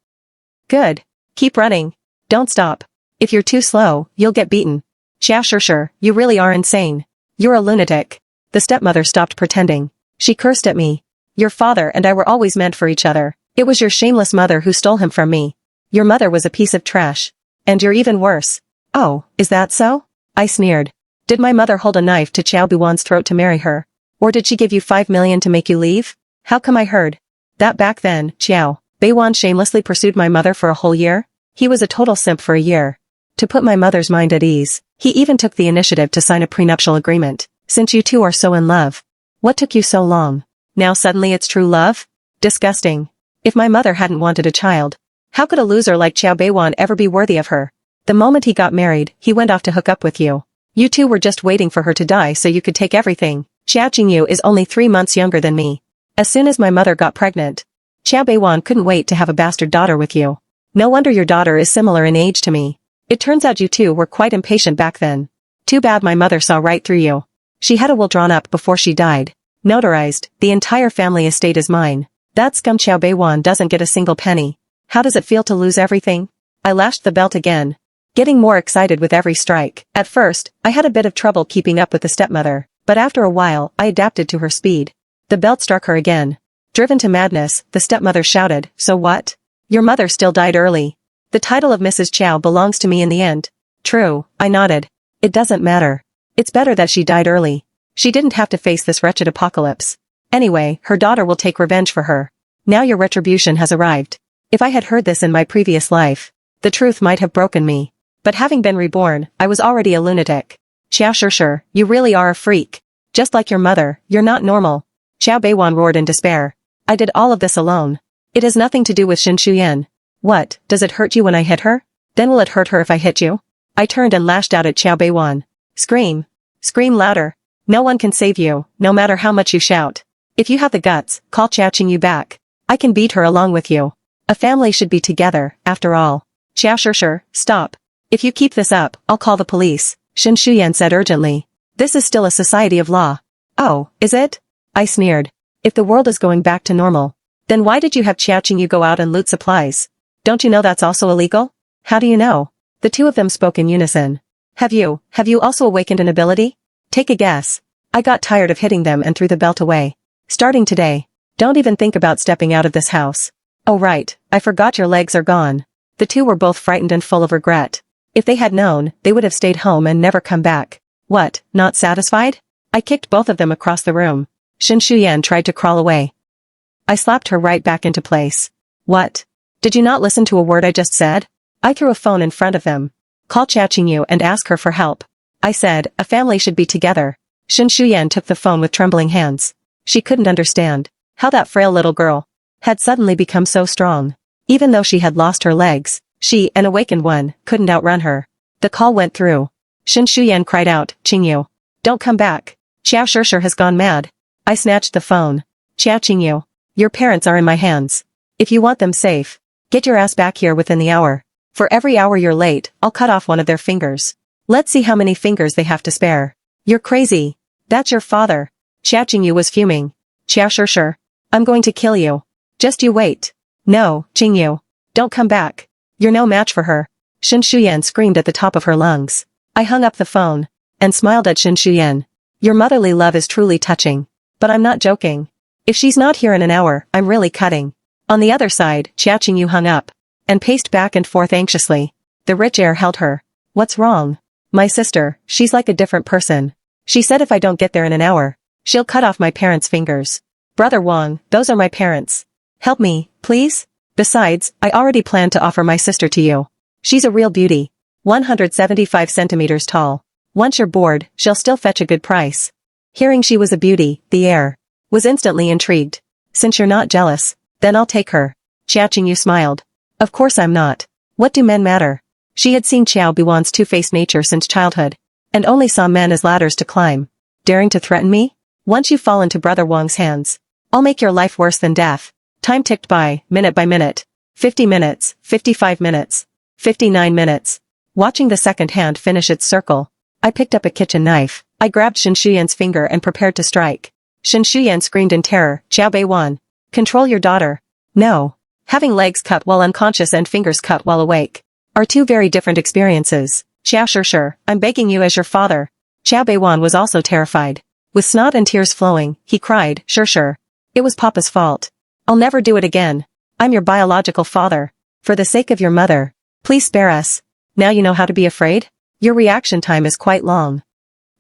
A: Good. Keep running. Don't stop. If you're too slow, you'll get beaten. Sure, you really are insane. You're a lunatic. The stepmother stopped pretending. She cursed at me. Your father and I were always meant for each other. It was your shameless mother who stole him from me. Your mother was a piece of trash. And you're even worse. Oh, is that so? I sneered. Did my mother hold a knife to Xiao Beiwan's throat to marry her? Or did she give you 5 million to make you leave? How come I heard that back then? Xiao Beiwan shamelessly pursued my mother for a whole year? He was a total simp for a year. To put my mother's mind at ease, he even took the initiative to sign a prenuptial agreement. Since you two are so in love. What took you so long? Now suddenly it's true love? Disgusting. If my mother hadn't wanted a child, how could a loser like Xiao Beiwan ever be worthy of her? The moment he got married, he went off to hook up with you. You two were just waiting for her to die so you could take everything. Xiao Jingyu is only 3 months younger than me. As soon as my mother got pregnant, Xiao Beiwan couldn't wait to have a bastard daughter with you. No wonder your daughter is similar in age to me. It turns out you two were quite impatient back then. Too bad my mother saw right through you. She had a will drawn up before she died. Notarized, the entire family estate is mine. That scum Xiao Beiwan doesn't get a single penny. How does it feel to lose everything? I lashed the belt again, getting more excited with every strike. At first, I had a bit of trouble keeping up with the stepmother, but after a while, I adapted to her speed. The belt struck her again. Driven to madness, the stepmother shouted, "So what? Your mother still died early. The title of Mrs. Chow belongs to me in the end." True, I nodded. It doesn't matter. It's better that she died early. She didn't have to face this wretched apocalypse. Anyway, her daughter will take revenge for her. Now your retribution has arrived. If I had heard this in my previous life, the truth might have broken me. But having been reborn, I was already a lunatic. Sure, you really are a freak. Just like your mother, you're not normal. Xiao Beiwan roared in despair. I did all of this alone. It has nothing to do with Xin Shuyan. What, does it hurt you when I hit her? Then will it hurt her if I hit you? I turned and lashed out at Xiao Beiwan. Scream. Scream louder. No one can save you, no matter how much you shout. If you have the guts, call Xiao Qingyu back. I can beat her along with you. A family should be together, after all. Sure, stop. If you keep this up, I'll call the police, Xin Shuyan said urgently. This is still a society of law. Oh, is it? I sneered. If the world is going back to normal, then why did you have Xiao Qingyu go out and loot supplies? Don't you know that's also illegal? How do you know? The two of them spoke in unison. Have you also awakened an ability? Take a guess. I got tired of hitting them and threw the belt away. Starting today, don't even think about stepping out of this house. Oh right, I forgot your legs are gone. The two were both frightened and full of regret. If they had known, they would have stayed home and never come back. What, not satisfied? I kicked both of them across the room. Xin Shuyan tried to crawl away. I slapped her right back into place. What? Did you not listen to a word I just said? I threw a phone in front of them. Call Xiao Qingyu and ask her for help. I said, a family should be together. Xin Shuyan took the phone with trembling hands. She couldn't understand how that frail little girl had suddenly become so strong. Even though she had lost her legs, she, an awakened one, couldn't outrun her. The call went through. Xin Shuyan cried out, Qingyu. Don't come back. Xiao Shishir has gone mad. I snatched the phone. Xiao Qingyu. Your parents are in my hands. If you want them safe, get your ass back here within the hour. For every hour you're late, I'll cut off one of their fingers. Let's see how many fingers they have to spare. You're crazy. That's your father. Xiao Qingyu was fuming. Xiao Shishir. I'm going to kill you. Just you wait. No, Qingyu. Don't come back. You're no match for her. Xin Shuyan screamed at the top of her lungs. I hung up the phone and smiled at Shin Shuyan. Your motherly love is truly touching. But I'm not joking. If she's not here in an hour, I'm really cutting. On the other side, Jia Qingyu hung up and paced back and forth anxiously. The rich air held her. What's wrong? My sister, she's like a different person. She said if I don't get there in an hour, she'll cut off my parents' fingers. Brother Wang, those are my parents. Help me, please? Besides, I already planned to offer my sister to you. She's a real beauty. 175 centimeters tall. Once you're bored, she'll still fetch a good price. Hearing she was a beauty, the heir was instantly intrigued. Since you're not jealous, then I'll take her. Jia Qingyu smiled. Of course I'm not. What do men matter? She had seen Qiao Biwan's two-faced nature since childhood, and only saw men as ladders to climb. Daring to threaten me? Once you fall into Brother Wang's hands, I'll make your life worse than death. Time ticked by minute. 50 minutes, 55 minutes, 59 minutes. Watching the second hand finish its circle, I picked up a kitchen knife. I grabbed Shin Shuyan's finger and prepared to strike. Shin Shuyan screamed in terror, Qiao Beiwan. Control your daughter. No. Having legs cut while unconscious and fingers cut while awake are two very different experiences. Qiao Shishir, I'm begging you as your father. Qiao Beiwan was also terrified. With snot and tears flowing, he cried, Shishir. It was Papa's fault. I'll never do it again. I'm your biological father. For the sake of your mother, please spare us. Now you know how to be afraid? Your reaction time is quite long.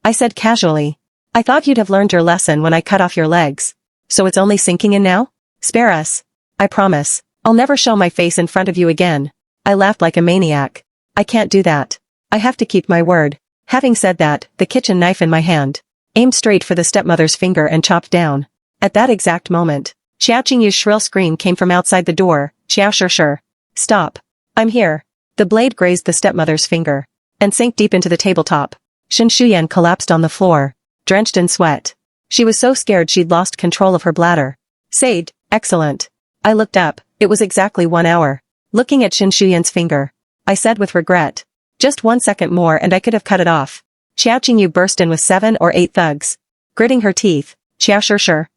A: I said casually. I thought you'd have learned your lesson when I cut off your legs. So it's only sinking in now? Spare us. I promise. I'll never show my face in front of you again. I laughed like a maniac. I can't do that. I have to keep my word. Having said that, the kitchen knife in my hand aimed straight for the stepmother's finger and chopped down. At that exact moment, Jia Qingyu's shrill scream came from outside the door. Qiao Shishir. Stop. I'm here. The blade grazed the stepmother's finger and sank deep into the tabletop. Shin Shuyan collapsed on the floor, drenched in sweat. She was so scared she'd lost control of her bladder. Saved. Excellent. I looked up. It was exactly 1 hour. Looking at Shin Shuyan's finger, I said with regret. Just 1 second more and I could have cut it off. Jia Qingyu burst in with 7 or 8 thugs. Gritting her teeth, Qiao Shishir.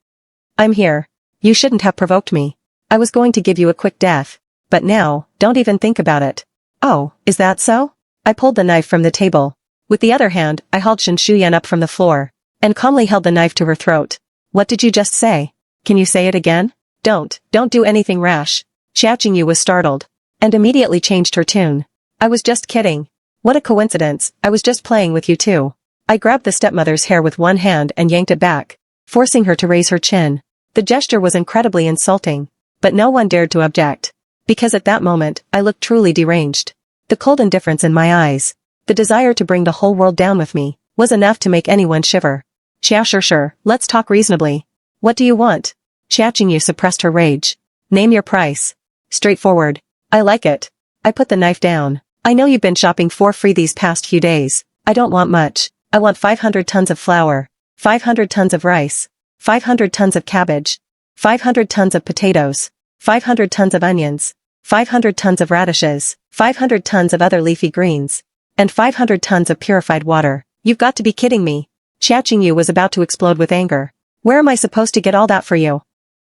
A: I'm here. You shouldn't have provoked me. I was going to give you a quick death. But now, don't even think about it. Oh, is that so? I pulled the knife from the table. With the other hand, I hauled Shin Shuyan up from the floor, and calmly held the knife to her throat. What did you just say? Can you say it again? Don't do anything rash. Jia Qingyu was startled, and immediately changed her tune. I was just kidding. What a coincidence, I was just playing with you too. I grabbed the stepmother's hair with one hand and yanked it back, forcing her to raise her chin. The gesture was incredibly insulting, but no one dared to object. Because at that moment, I looked truly deranged. The cold indifference in my eyes, the desire to bring the whole world down with me, was enough to make anyone shiver. Qiao Shishir, let's talk reasonably. What do you want? Jia Qingyu suppressed her rage. Name your price. Straightforward. I like it. I put the knife down. I know you've been shopping for free these past few days. I don't want much. I want 500 tons of flour, 500 tons of rice, 500 tons of cabbage, 500 tons of potatoes, 500 tons of onions, 500 tons of radishes, 500 tons of other leafy greens, and 500 tons of purified water. You've got to be kidding me. Jia Qingyu was about to explode with anger. Where am I supposed to get all that for you?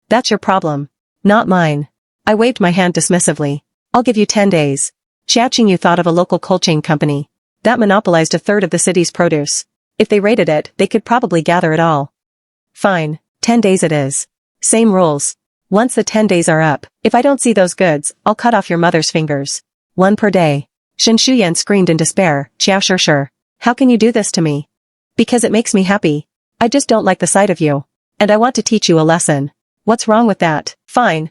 A: That's your problem. Not mine. I waved my hand dismissively. I'll give you 10 days. Jia Qingyu thought of a local cold chain company that monopolized a third of the city's produce. If they raided it, they could probably gather it all. Fine, 10 days it is. Same rules. Once the 10 days are up, if I don't see those goods, I'll cut off your mother's fingers. 1 per day. Shin Shuyan screamed in despair, Qiao Shishir. How can you do this to me? Because it makes me happy. I just don't like the sight of you. And I want to teach you a lesson. What's wrong with that? Fine.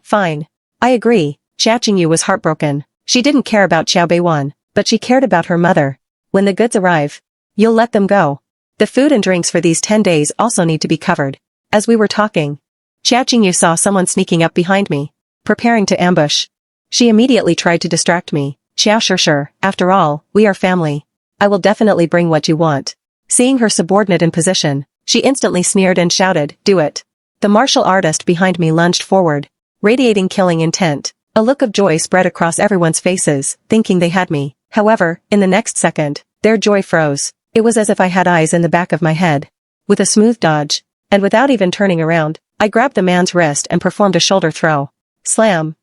A: I agree. Jia Qingyu was heartbroken. She didn't care about Qiao Beiwan, but she cared about her mother. When the goods arrive, you'll let them go. The food and drinks for these 10 days also need to be covered. As we were talking, Jia Qingyu saw someone sneaking up behind me, preparing to ambush. She immediately tried to distract me. Qiao Shishir, after all, we are family. I will definitely bring what you want. Seeing her subordinate in position, she instantly sneered and shouted, do it. The martial artist behind me lunged forward, radiating killing intent. A look of joy spread across everyone's faces, thinking they had me. However, in the next second, their joy froze. It was as if I had eyes in the back of my head. With a smooth dodge, and without even turning around, I grabbed the man's wrist and performed a shoulder throw. Slam.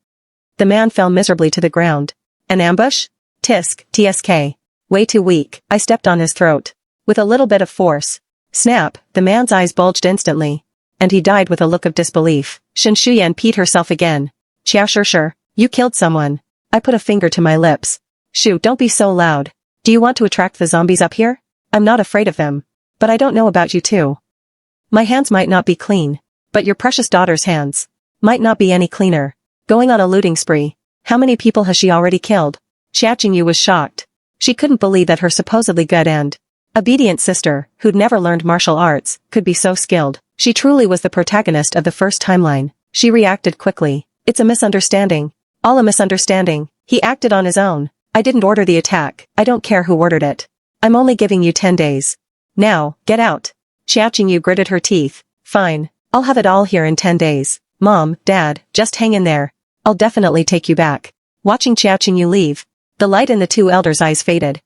A: The man fell miserably to the ground. An ambush? Tsk. Way too weak. I stepped on his throat. With a little bit of force. Snap, the man's eyes bulged instantly. And he died with a look of disbelief. Shen Shuyan peed herself again. Chia sure, you killed someone. I put a finger to my lips. Shoo, don't be so loud. Do you want to attract the zombies up here? I'm not afraid of them. But I don't know about you too. My hands might not be clean. But your precious daughter's hands might not be any cleaner. Going on a looting spree. How many people has she already killed? Xia Qingyu was shocked. She couldn't believe that her supposedly good and obedient sister, who'd never learned martial arts, could be so skilled. She truly was the protagonist of the first timeline. She reacted quickly. It's a misunderstanding. All a misunderstanding. He acted on his own. I didn't order the attack. I don't care who ordered it. I'm only giving you 10 days. Now, get out. Xia Qingyu gritted her teeth. Fine. I'll have it all here in 10 days. Mom, Dad, just hang in there. I'll definitely take you back. Watching Xia Qingyu leave, the light in the two elders' eyes faded.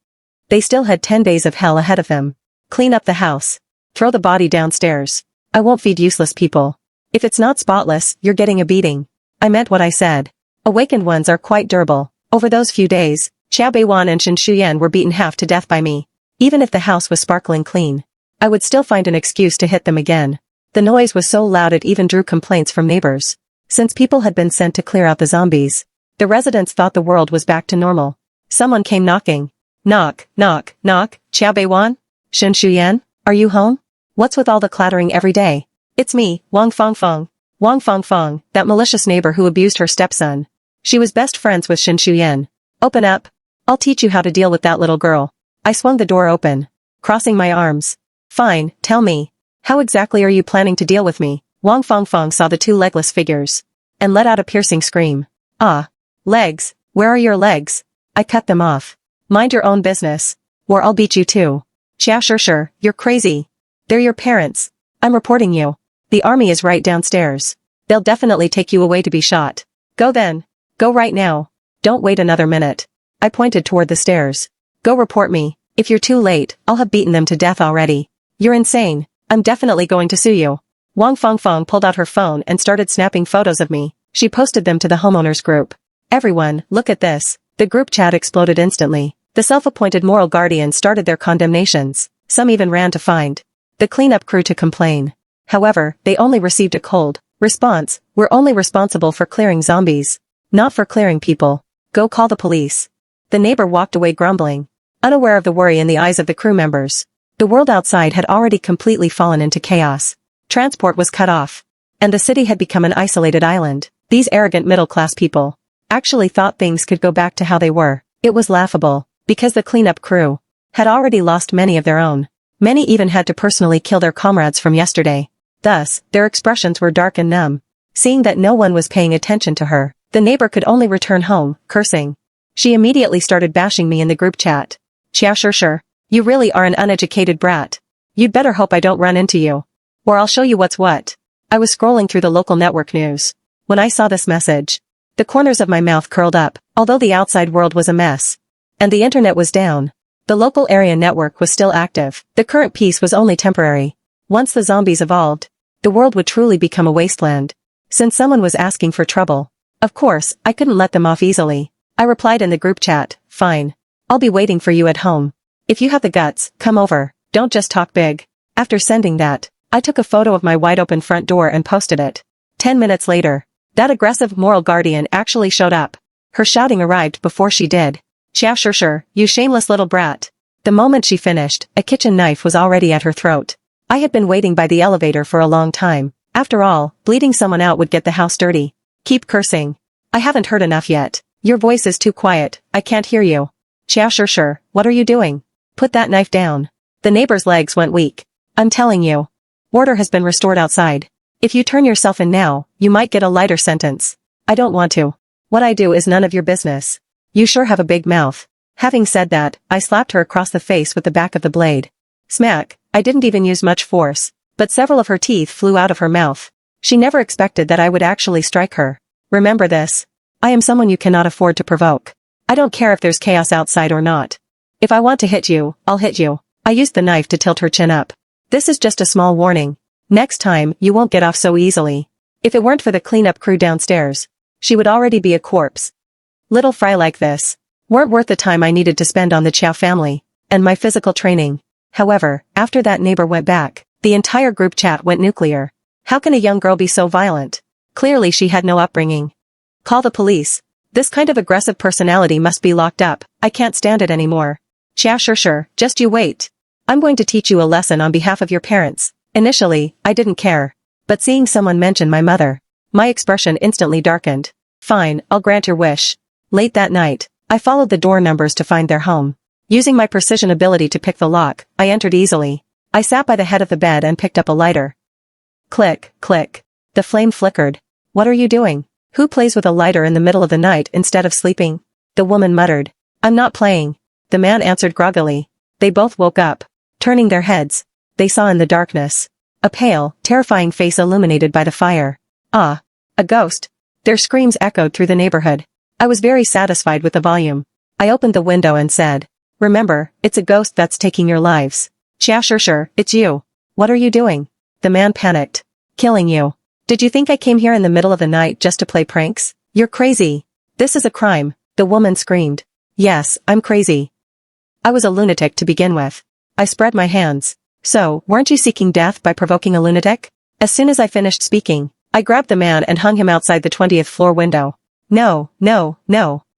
A: They still had 10 days of hell ahead of them. Clean up the house. Throw the body downstairs. I won't feed useless people. If it's not spotless, you're getting a beating. I meant what I said. Awakened ones are quite durable. Over those few days, Xia Beiwan and Shen Shuyan were beaten half to death by me. Even if the house was sparkling clean, I would still find an excuse to hit them again. The noise was so loud it even drew complaints from neighbors. Since people had been sent to clear out the zombies, the residents thought the world was back to normal. Someone came knocking. Knock, knock, knock, Xia Beiwan? Shen Shuyan, are you home? What's with all the clattering every day? It's me, Wang Fangfang. Wang Fangfang, that malicious neighbor who abused her stepson. She was best friends with Shen Shuyan. Open up. I'll teach you how to deal with that little girl. I swung the door open, crossing my arms. Fine, tell me. How exactly are you planning to deal with me? Wang Fangfang saw the two legless figures and let out a piercing scream. Ah. Legs, where are your legs? I cut them off. Mind your own business, or I'll beat you too. Xia sure, you're crazy. They're your parents. I'm reporting you. The army is right downstairs. They'll definitely take you away to be shot. Go then. Go right now. Don't wait another minute. I pointed toward the stairs. Go report me. If you're too late, I'll have beaten them to death already. You're insane. I'm definitely going to sue you. Wang Fangfang pulled out her phone and started snapping photos of me. She posted them to the homeowners group. Everyone, look at this. The group chat exploded instantly. The self-appointed moral guardians started their condemnations. Some even ran to find the cleanup crew to complain. However, they only received a cold response. We're only responsible for clearing zombies, not for clearing people. Go call the police. The neighbor walked away grumbling, unaware of the worry in the eyes of the crew members. The world outside had already completely fallen into chaos. Transport was cut off, and the city had become an isolated island. These arrogant middle-class people actually thought things could go back to how they were. It was laughable, because the cleanup crew had already lost many of their own. Many even had to personally kill their comrades from yesterday. Thus, their expressions were dark and numb. Seeing that no one was paying attention to her, the neighbor could only return home, cursing. She immediately started bashing me in the group chat. Xia sure, you really are an uneducated brat. You'd better hope I don't run into you, or I'll show you what's what. I was scrolling through the local network news when I saw this message. The corners of my mouth curled up. Although the outside world was a mess, and the internet was down, the local area network was still active. The current peace was only temporary. Once the zombies evolved, the world would truly become a wasteland. Since someone was asking for trouble, of course, I couldn't let them off easily. I replied in the group chat, fine. I'll be waiting for you at home. If you have the guts, come over. Don't just talk big. After sending that, I took a photo of my wide-open front door and posted it. 10 minutes later, that aggressive moral guardian actually showed up. Her shouting arrived before she did. Xia sure, you shameless little brat. The moment she finished, a kitchen knife was already at her throat. I had been waiting by the elevator for a long time. After all, bleeding someone out would get the house dirty. Keep cursing. I haven't heard enough yet. Your voice is too quiet, I can't hear you. Xia sure, what are you doing? Put that knife down. The neighbor's legs went weak. I'm telling you. Order has been restored outside. If you turn yourself in now, you might get a lighter sentence. I don't want to. What I do is none of your business. You sure have a big mouth. Having said that, I slapped her across the face with the back of the blade. Smack. I didn't even use much force, but several of her teeth flew out of her mouth. She never expected that I would actually strike her. Remember this. I am someone you cannot afford to provoke. I don't care if there's chaos outside or not. If I want to hit you, I'll hit you. I used the knife to tilt her chin up. This is just a small warning. Next time, you won't get off so easily. If it weren't for the cleanup crew downstairs, she would already be a corpse. Little fry like this weren't worth the time I needed to spend on the Chow family and my physical training. However, after that neighbor went back, the entire group chat went nuclear. How can a young girl be so violent? Clearly she had no upbringing. Call the police. This kind of aggressive personality must be locked up. I can't stand it anymore. Sure, just you wait. I'm going to teach you a lesson on behalf of your parents. Initially, I didn't care. But seeing someone mention my mother, my expression instantly darkened. Fine, I'll grant your wish. Late that night, I followed the door numbers to find their home. Using my precision ability to pick the lock, I entered easily. I sat by the head of the bed and picked up a lighter. Click, click. The flame flickered. What are you doing? Who plays with a lighter in the middle of the night instead of sleeping? The woman muttered. I'm not playing. The man answered groggily. They both woke up. Turning their heads, they saw in the darkness a pale, terrifying face illuminated by the fire. Ah, a ghost. Their screams echoed through the neighborhood. I was very satisfied with the volume. I opened the window and said, remember, it's a ghost that's taking your lives. Sure, it's you. What are you doing? The man panicked. Killing you. Did you think I came here in the middle of the night just to play pranks? You're crazy. This is a crime, the woman screamed. Yes, I'm crazy. I was a lunatic to begin with. I spread my hands. So, weren't you seeking death by provoking a lunatic? As soon as I finished speaking, I grabbed the man and hung him outside the 20th floor window. No.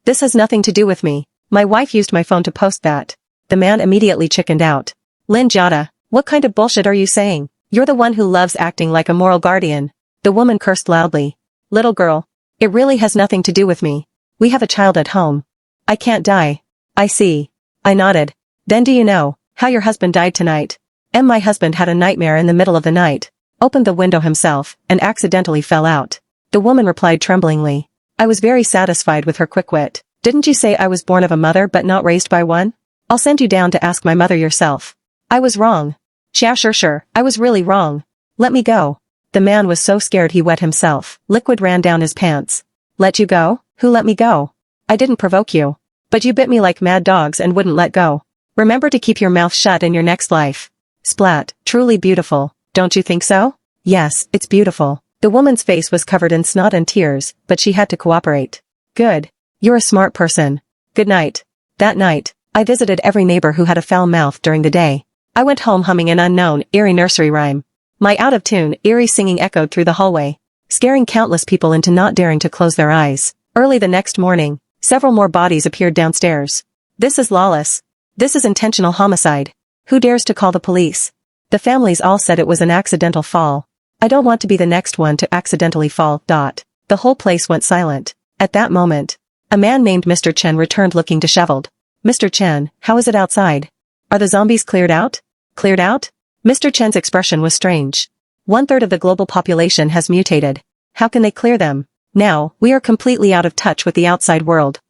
A: This has nothing to do with me. My wife used my phone to post that. The man immediately chickened out. Lynn Jada, what kind of bullshit are you saying? You're the one who loves acting like a moral guardian. The woman cursed loudly. Little girl, it really has nothing to do with me. We have a child at home. I can't die. I see. I nodded. Then do you know how your husband died tonight? My husband had a nightmare in the middle of the night, opened the window himself, and accidentally fell out. The woman replied tremblingly. I was very satisfied with her quick wit. Didn't you say I was born of a mother but not raised by one? I'll send you down to ask my mother yourself. I was wrong. Sure, I was really wrong. Let me go. The man was so scared he wet himself. Liquid ran down his pants. Let you go? Who let me go? I didn't provoke you. But you bit me like mad dogs and wouldn't let go. Remember to keep your mouth shut in your next life. Splat, truly beautiful, don't you think so? Yes, it's beautiful. The woman's face was covered in snot and tears, but she had to cooperate. Good. You're a smart person. Good night. That night, I visited every neighbor who had a foul mouth during the day. I went home humming an unknown, eerie nursery rhyme. My out-of-tune, eerie singing echoed through the hallway, scaring countless people into not daring to close their eyes. Early the next morning, several more bodies appeared downstairs. This is lawless. This is intentional homicide. Who dares to call the police? The families all said it was an accidental fall. I don't want to be the next one to accidentally fall. The whole place went silent. At that moment, a man named Mr. Chen returned looking disheveled. Mr. Chen, how is it outside? Are the zombies cleared out? Cleared out? Mr. Chen's expression was strange. 1/3 of the global population has mutated. How can they clear them? Now, we are completely out of touch with the outside world.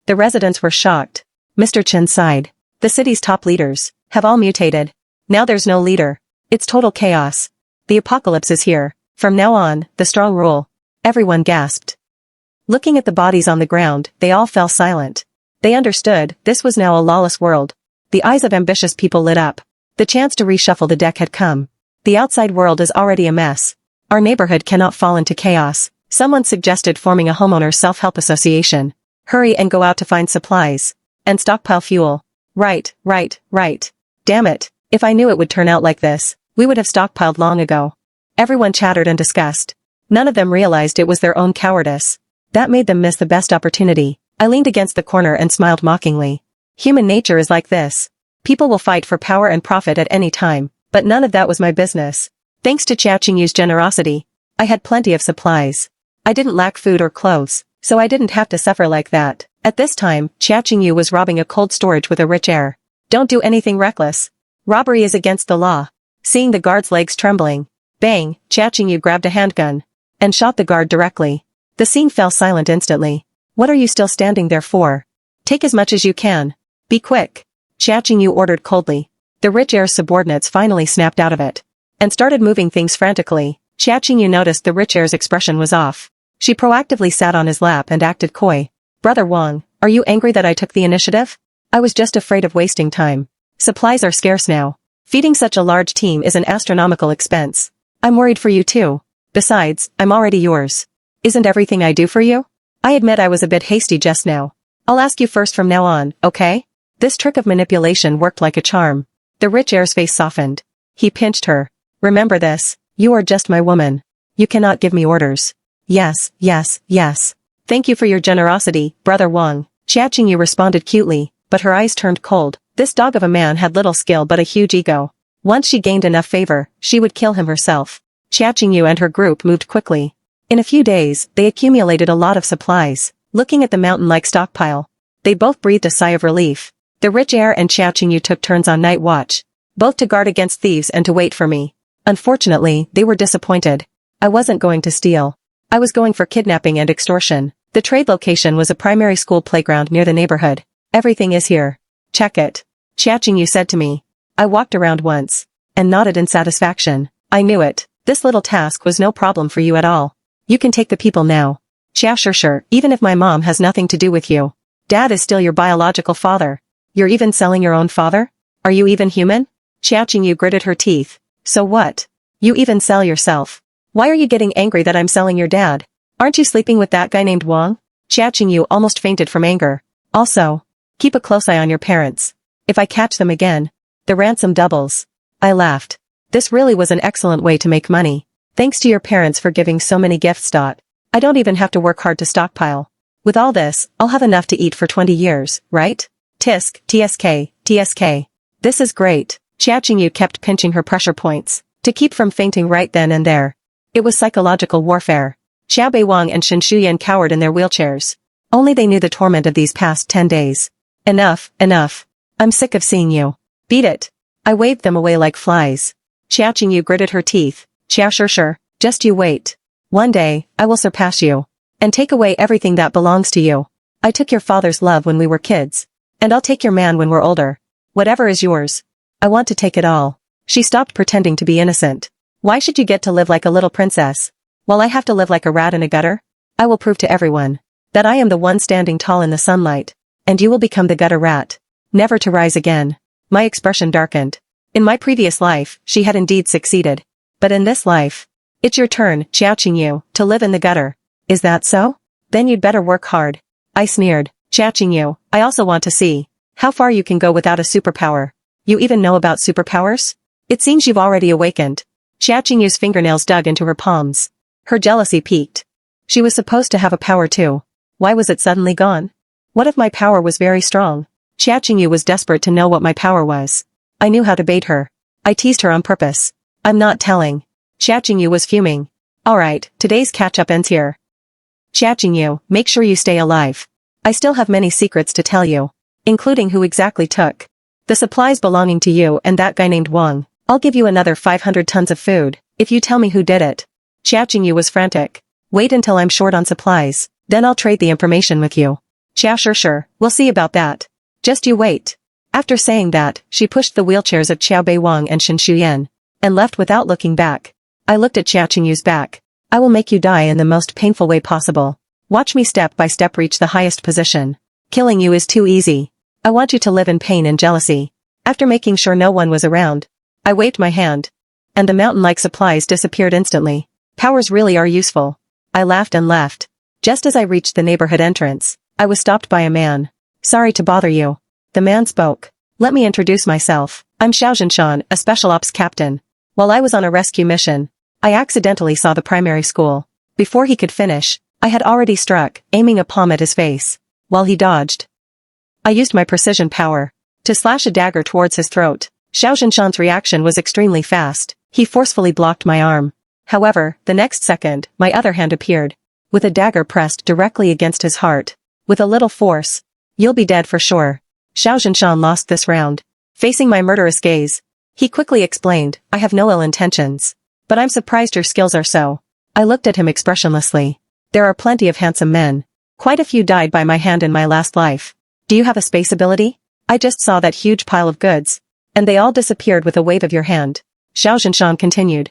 A: The residents were shocked. Mr. Chen sighed. The city's top leaders have all mutated. Now there's no leader. It's total chaos. The apocalypse is here. From now on, the strong rule. Everyone gasped. Looking at the bodies on the ground, they all fell silent. They understood, this was now a lawless world. The eyes of ambitious people lit up. The chance to reshuffle the deck had come. The outside world is already a mess. Our neighborhood cannot fall into chaos. Someone suggested forming a homeowners self-help association. Hurry and go out to find supplies. And stockpile fuel. Right. Damn it. If I knew it would turn out like this, we would have stockpiled long ago. Everyone chattered in disgust. None of them realized it was their own cowardice. That made them miss the best opportunity. I leaned against the corner and smiled mockingly. Human nature is like this. People will fight for power and profit at any time, but none of that was my business. Thanks to Chia Qingyu's generosity, I had plenty of supplies. I didn't lack food or clothes, so I didn't have to suffer like that. At this time, Chia Qingyu was robbing a cold storage with a rich heir. Don't do anything reckless. Robbery is against the law. Seeing the guard's legs trembling, bang, Chia Qingyu grabbed a handgun and shot the guard directly. The scene fell silent instantly. What are you still standing there for? Take as much as you can. Be quick. Chia Qingyu ordered coldly. The rich heir's subordinates finally snapped out of it and started moving things frantically. Chia Qingyu noticed the rich heir's expression was off. She proactively sat on his lap and acted coy. Brother Wang, are you angry that I took the initiative? I was just afraid of wasting time. Supplies are scarce now. Feeding such a large team is an astronomical expense. I'm worried for you too. Besides, I'm already yours. Isn't everything I do for you? I admit I was a bit hasty just now. I'll ask you first from now on, okay? This trick of manipulation worked like a charm. The rich heir's face softened. He pinched her. Remember this, you are just my woman. You cannot give me orders. Yes, yes, yes. Thank you for your generosity, Brother Wang. Jia Qingyu responded cutely, but her eyes turned cold. This dog of a man had little skill but a huge ego. Once she gained enough favor, she would kill him herself. Jia Qingyu and her group moved quickly. In a few days, they accumulated a lot of supplies. Looking at the mountain-like stockpile, they both breathed a sigh of relief. The rich heir and Jia Qingyu took turns on night watch, both to guard against thieves and to wait for me. Unfortunately, they were disappointed. I wasn't going to steal. I was going for kidnapping and extortion. The trade location was a primary school playground near the neighborhood. Everything is here. Check it. Jia Qingyu said to me. I walked around once, and nodded in satisfaction. I knew it. This little task was no problem for you at all. You can take the people now. Sure, even if my mom has nothing to do with you. Dad is still your biological father. You're even selling your own father? Are you even human? Jia Qingyu gritted her teeth. So what? You even sell yourself. Why are you getting angry that I'm selling your dad? Aren't you sleeping with that guy named Wang? Jia Qingyu almost fainted from anger. Also, keep a close eye on your parents. If I catch them again, the ransom doubles. I laughed. This really was an excellent way to make money. Thanks to your parents for giving so many gifts. I don't even have to work hard to stockpile. With all this, I'll have enough to eat for 20 years, right? Tisk, TSK, TSK. This is great. Jia Qingyu kept pinching her pressure points, to keep from fainting right then and there. It was psychological warfare. Xiaobei Wang and Shen Shuyan cowered in their wheelchairs. Only they knew the torment of these past 10 days. Enough. I'm sick of seeing you. Beat it. I waved them away like flies. Jia Qingyu gritted her teeth. Sure. Just you wait. One day, I will surpass you. And take away everything that belongs to you. I took your father's love when we were kids. And I'll take your man when we're older. Whatever is yours. I want to take it all. She stopped pretending to be innocent. Why should you get to live like a little princess, while I have to live like a rat in a gutter? I will prove to everyone that I am the one standing tall in the sunlight, and you will become the gutter rat, never to rise again. My expression darkened. In my previous life, she had indeed succeeded. But in this life, it's your turn, Jia Qingyu, to live in the gutter. Is that so? Then you'd better work hard. I sneered. Jia Qingyu, I also want to see how far you can go without a superpower. You even know about superpowers? It seems you've already awakened. Jia Qingyu's fingernails dug into her palms. Her jealousy peaked. She was supposed to have a power too. Why was it suddenly gone? What if my power was very strong? Jia Qingyu was desperate to know what my power was. I knew how to bait her. I teased her on purpose. I'm not telling. Jia Qingyu was fuming. Alright, today's catch-up ends here. Jia Qingyu, make sure you stay alive. I still have many secrets to tell you, including who exactly took the supplies belonging to you and that guy named Wang. I'll give you another 500 tons of food, if you tell me who did it. Jia Qingyu was frantic. Wait until I'm short on supplies, then I'll trade the information with you. Sure, we'll see about that. Just you wait. After saying that, she pushed the wheelchairs of Xiaobei Wang and Shen Shuyan, and left without looking back. I looked at Jia Qingyu's back. I will make you die in the most painful way possible. Watch me step by step reach the highest position. Killing you is too easy. I want you to live in pain and jealousy. After making sure no one was around, I waved my hand, and the mountain-like supplies disappeared instantly. Powers really are useful. I laughed and left. Just as I reached the neighborhood entrance, I was stopped by a man. Sorry to bother you. The man spoke. Let me introduce myself. I'm Xiao Zhinshan, a special ops captain. While I was on a rescue mission, I accidentally saw the primary school. Before he could finish, I had already struck, aiming a palm at his face. While he dodged, I used my precision power to slash a dagger towards his throat. Xiao Zhinshan's reaction was extremely fast. He forcefully blocked my arm. However, the next second, my other hand appeared, with a dagger pressed directly against his heart. With a little force, you'll be dead for sure. Xiao Zhinshan lost this round. Facing my murderous gaze, he quickly explained, I have no ill intentions. But I'm surprised your skills are so. I looked at him expressionlessly. There are plenty of handsome men. Quite a few died by my hand in my last life. Do you have a space ability? I just saw that huge pile of goods, and they all disappeared with a wave of your hand. Xiao Zhinshan continued.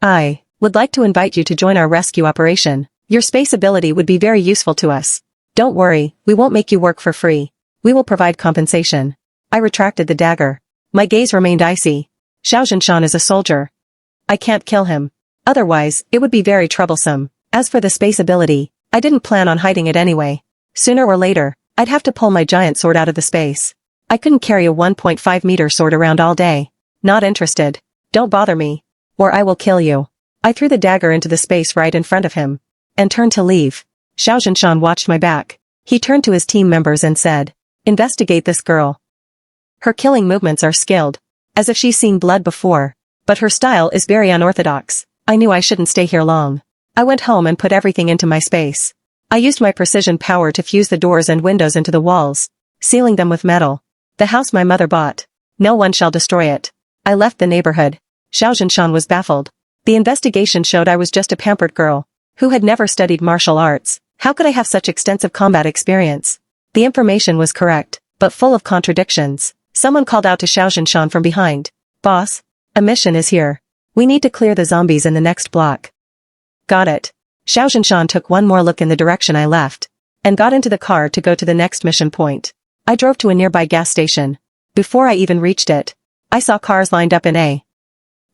A: I would like to invite you to join our rescue operation. Your space ability would be very useful to us. Don't worry, we won't make you work for free. We will provide compensation. I retracted the dagger. My gaze remained icy. Xiao Zhinshan is a soldier. I can't kill him. Otherwise, it would be very troublesome. As for the space ability, I didn't plan on hiding it anyway. Sooner or later, I'd have to pull my giant sword out of the space. I couldn't carry a 1.5-meter sword around all day. Not interested. Don't bother me. Or I will kill you. I threw the dagger into the space right in front of him. And turned to leave. Xiao Zhanshan watched my back. He turned to his team members and said, "Investigate this girl. Her killing movements are skilled. As if she's seen blood before. But her style is very unorthodox." I knew I shouldn't stay here long. I went home and put everything into my space. I used my precision power to fuse the doors and windows into the walls, sealing them with metal. The house my mother bought. No one shall destroy it. I left the neighborhood. Xiao Zhanshan was baffled. The investigation showed I was just a pampered girl, who had never studied martial arts. How could I have such extensive combat experience? The information was correct, but full of contradictions. Someone called out to Xiao Zhanshan from behind. "Boss, a mission is here. We need to clear the zombies in the next block." Got it. Xiao Zhanshan took one more look in the direction I left, and got into the car to go to the next mission point. I drove to a nearby gas station. Before I even reached it, I saw cars lined up in a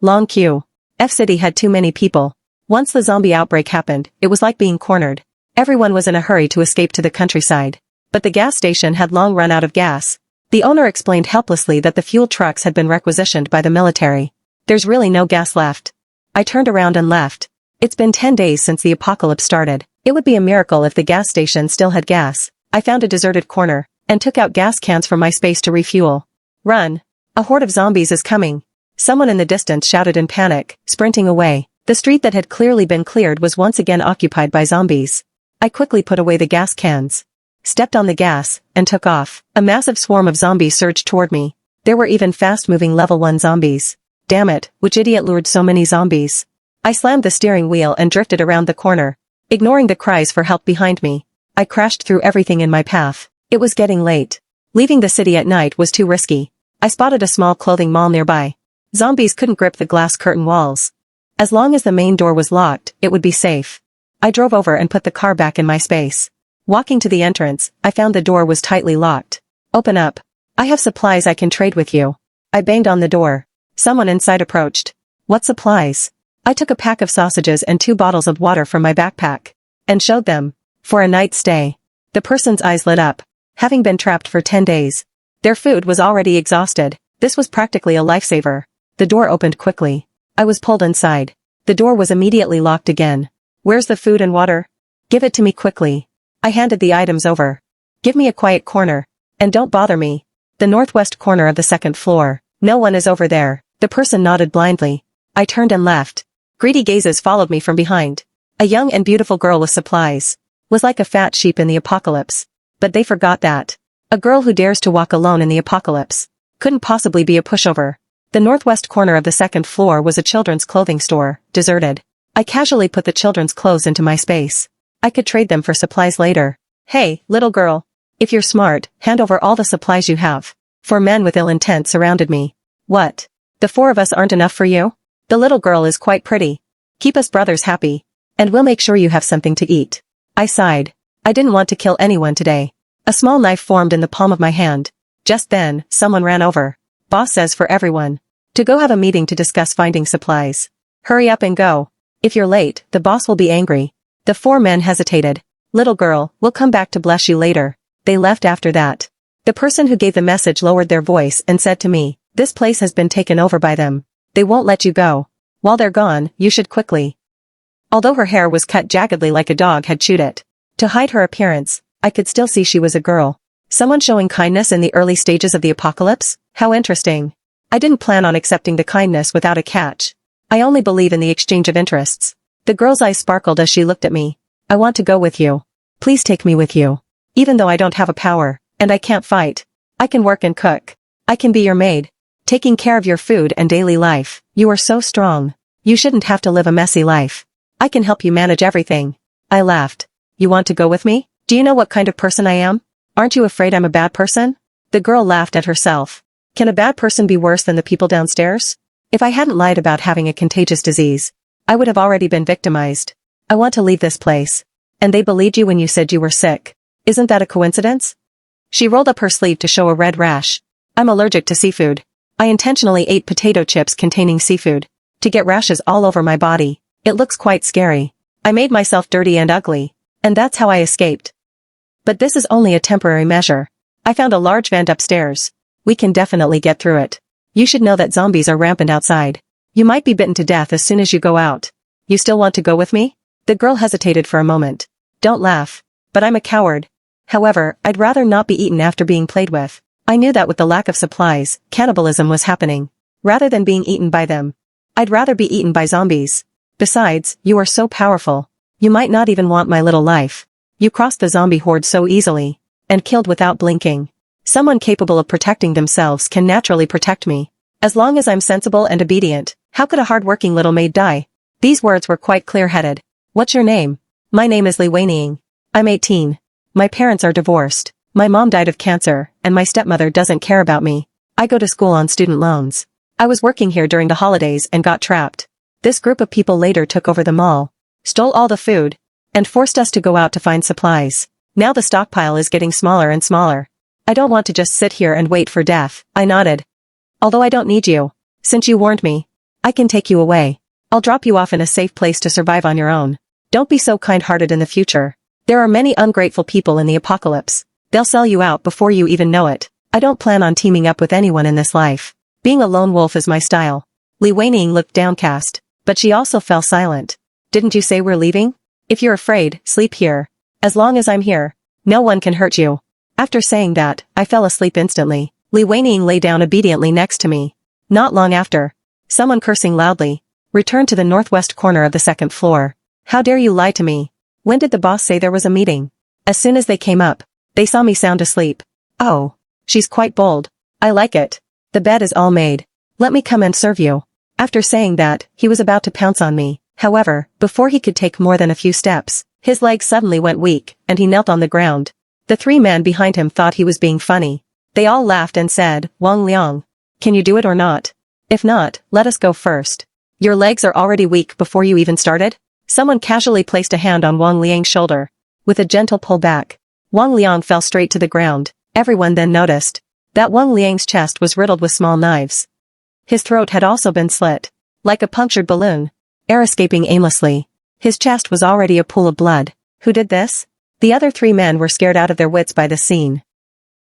A: long queue. F-City had too many people. Once the zombie outbreak happened, it was like being cornered. Everyone was in a hurry to escape to the countryside. But the gas station had long run out of gas. The owner explained helplessly that the fuel trucks had been requisitioned by the military. There's really no gas left. I turned around and left. It's been 10 days since the apocalypse started. It would be a miracle if the gas station still had gas. I found a deserted corner, and took out gas cans from my space to refuel. Run. A horde of zombies is coming. Someone in the distance shouted in panic, sprinting away. The street that had clearly been cleared was once again occupied by zombies. I quickly put away the gas cans, stepped on the gas, and took off. A massive swarm of zombies surged toward me. There were even fast-moving level 1 zombies. Damn it, which idiot lured so many zombies? I slammed the steering wheel and drifted around the corner, ignoring the cries for help behind me. I crashed through everything in my path. It was getting late. Leaving the city at night was too risky. I spotted a small clothing mall nearby. Zombies couldn't grip the glass curtain walls. As long as the main door was locked, it would be safe. I drove over and put the car back in my space. Walking to the entrance, I found the door was tightly locked. "Open up. I have supplies I can trade with you." I banged on the door. Someone inside approached. "What supplies?" I took a pack of sausages and 2 bottles of water from my backpack, and showed them. "For a night stay." The person's eyes lit up. Having been trapped for 10 days, their food was already exhausted. This was practically a lifesaver. The door opened quickly. I was pulled inside. The door was immediately locked again. "Where's the food and water?" "Give it to me quickly." I handed the items over. "Give me a quiet corner. And don't bother me." "The northwest corner of the 2nd floor. No one is over there." The person nodded blindly. I turned and left. Greedy gazes followed me from behind. A young and beautiful girl with supplies. Was like a fat sheep in the apocalypse. But they forgot that. A girl who dares to walk alone in the apocalypse couldn't possibly be a pushover. The northwest corner of the 2nd floor was a children's clothing store, deserted. I casually put the children's clothes into my space. I could trade them for supplies later. "Hey, little girl. If you're smart, hand over all the supplies you have." 4 men with ill intent surrounded me. "What? The 4 of us aren't enough for you? The little girl is quite pretty. Keep us brothers happy. And we'll make sure you have something to eat." I sighed. I didn't want to kill anyone today. A small knife formed in the palm of my hand. Just then, someone ran over. "Boss says for everyone to go have a meeting to discuss finding supplies. Hurry up and go. If you're late, the boss will be angry." The 4 men hesitated. "Little girl, we'll come back to bless you later." They left after that. The person who gave the message lowered their voice and said to me, "This place has been taken over by them. They won't let you go. While they're gone, you should quickly." Although her hair was cut jaggedly like a dog had chewed it, to hide her appearance, I could still see she was a girl. Someone showing kindness in the early stages of the apocalypse? How interesting. I didn't plan on accepting the kindness without a catch. I only believe in the exchange of interests. The girl's eyes sparkled as she looked at me. "I want to go with you. Please take me with you. Even though I don't have a power, and I can't fight, I can work and cook. I can be your maid. Taking care of your food and daily life. You are so strong. You shouldn't have to live a messy life. I can help you manage everything." I laughed. "You want to go with me? Do you know what kind of person I am? Aren't you afraid I'm a bad person?" The girl laughed at herself. Can a bad person be worse than the people downstairs? If I hadn't lied about having a contagious disease, I would have already been victimized. "I want to leave this place." "And they believed you when you said you were sick. Isn't that a coincidence?" She rolled up her sleeve to show a red rash. "I'm allergic to seafood. I intentionally ate potato chips containing seafood to get rashes all over my body. It looks quite scary. I made myself dirty and ugly, and that's how I escaped. But this is only a temporary measure. I found a large vent upstairs. We can definitely get through it. You should know that zombies are rampant outside. You might be bitten to death as soon as you go out. You still want to go with me? The girl hesitated for a moment. Don't laugh. But I'm a coward. However, I'd rather not be eaten after being played with. I knew that with the lack of supplies, cannibalism was happening. Rather than being eaten by them, I'd rather be eaten by zombies. Besides, you are so powerful. You might not even want my little life. You crossed the zombie horde so easily. And killed without blinking. Someone capable of protecting themselves can naturally protect me. As long as I'm sensible and obedient, how could a hard-working little maid die? These words were quite clear-headed. What's your name? My name is Li Weining. I'm 18. My parents are divorced. My mom died of cancer, and my stepmother doesn't care about me. I go to school on student loans. I was working here during the holidays and got trapped. This group of people later took over the mall, stole all the food, and forced us to go out to find supplies. Now the stockpile is getting smaller and smaller. I don't want to just sit here and wait for death. I nodded. Although I don't need you. Since you warned me, I can take you away. I'll drop you off in a safe place to survive on your own. Don't be so kind-hearted in the future. There are many ungrateful people in the apocalypse. They'll sell you out before you even know it. I don't plan on teaming up with anyone in this life. Being a lone wolf is my style. Li Weining looked downcast, but she also fell silent. Didn't you say we're leaving? If you're afraid, sleep here. As long as I'm here, no one can hurt you. After saying that, I fell asleep instantly. Li Weining lay down obediently next to me. Not long after, someone cursing loudly returned to the northwest corner of the second floor. How dare you lie to me? When did the boss say there was a meeting? As soon as they came up, they saw me sound asleep. Oh, she's quite bold. I like it. The bed is all made. Let me come and serve you. After saying that, he was about to pounce on me. However, before he could take more than a few steps, his legs suddenly went weak, and he knelt on the ground. The three men behind him thought he was being funny. They all laughed and said, Wang Liang, can you do it or not? If not, let us go first. Your legs are already weak before you even started? Someone casually placed a hand on Wang Liang's shoulder. With a gentle pull back, Wang Liang fell straight to the ground. Everyone then noticed that Wang Liang's chest was riddled with small knives. His throat had also been slit, like a punctured balloon, air escaping aimlessly. His chest was already a pool of blood. Who did this? The other three men were scared out of their wits by the scene.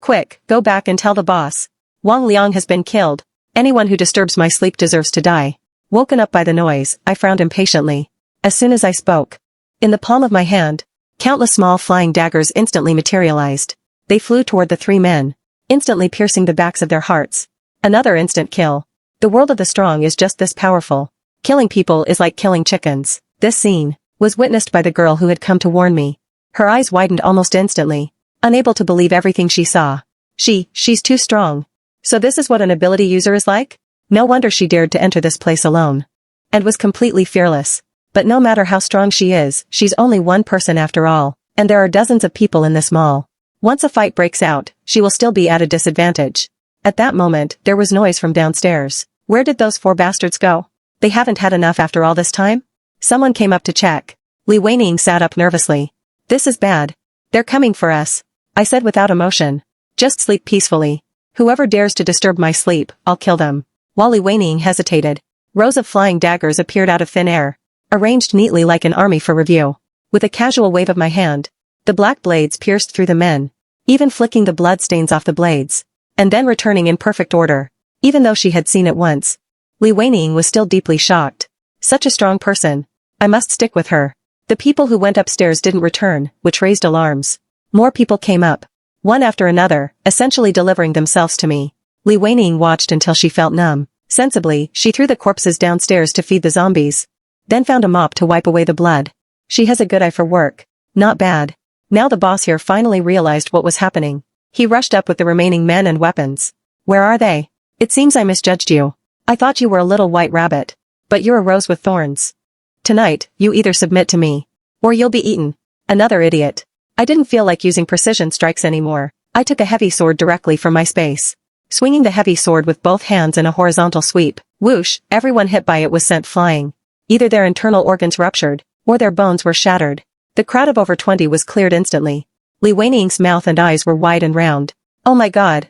A: Quick, go back and tell the boss. Wang Liang has been killed. Anyone who disturbs my sleep deserves to die. Woken up by the noise, I frowned impatiently. As soon as I spoke, in the palm of my hand, countless small flying daggers instantly materialized. They flew toward the three men, instantly piercing the backs of their hearts. Another instant kill. The world of the strong is just this powerful. Killing people is like killing chickens. This scene was witnessed by the girl who had come to warn me. Her eyes widened almost instantly, unable to believe everything she saw. She's too strong. So this is what an ability user is like? No wonder she dared to enter this place alone. And was completely fearless. But no matter how strong she is, she's only one person after all, and there are dozens of people in this mall. Once a fight breaks out, she will still be at a disadvantage. At that moment, there was noise from downstairs. Where did those four bastards go? They haven't had enough after all this time? Someone came up to check. Li Weining sat up nervously. This is bad. They're coming for us. I said without emotion. Just sleep peacefully. Whoever dares to disturb my sleep, I'll kill them. While Li Weining hesitated, rows of flying daggers appeared out of thin air, arranged neatly like an army for review. With a casual wave of my hand, the black blades pierced through the men, even flicking the blood stains off the blades, and then returning in perfect order. Even though she had seen it once, Li Weining was still deeply shocked. Such a strong person. I must stick with her. The people who went upstairs didn't return, which raised alarms. More people came up, one after another, essentially delivering themselves to me. Li Weining watched until she felt numb. Sensibly, she threw the corpses downstairs to feed the zombies, then found a mop to wipe away the blood. She has a good eye for work. Not bad. Now the boss here finally realized what was happening. He rushed up with the remaining men and weapons. Where are they? It seems I misjudged you. I thought you were a little white rabbit. But you're a rose with thorns. Tonight, you either submit to me, or you'll be eaten. Another idiot. I didn't feel like using precision strikes anymore. I took a heavy sword directly from my space, swinging the heavy sword with both hands in a horizontal sweep. Whoosh, everyone hit by it was sent flying. Either their internal organs ruptured, or their bones were shattered. The crowd of over 20 was cleared instantly. Li Weining's mouth and eyes were wide and round. Oh my god,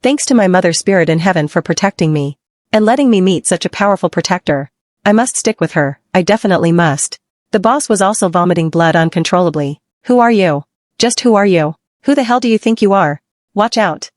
A: thanks to my mother spirit in heaven for protecting me, and letting me meet such a powerful protector. I must stick with her, I definitely must. The boss was also vomiting blood uncontrollably. Who are you? Just who are you? Who the hell do you think you are? Watch out.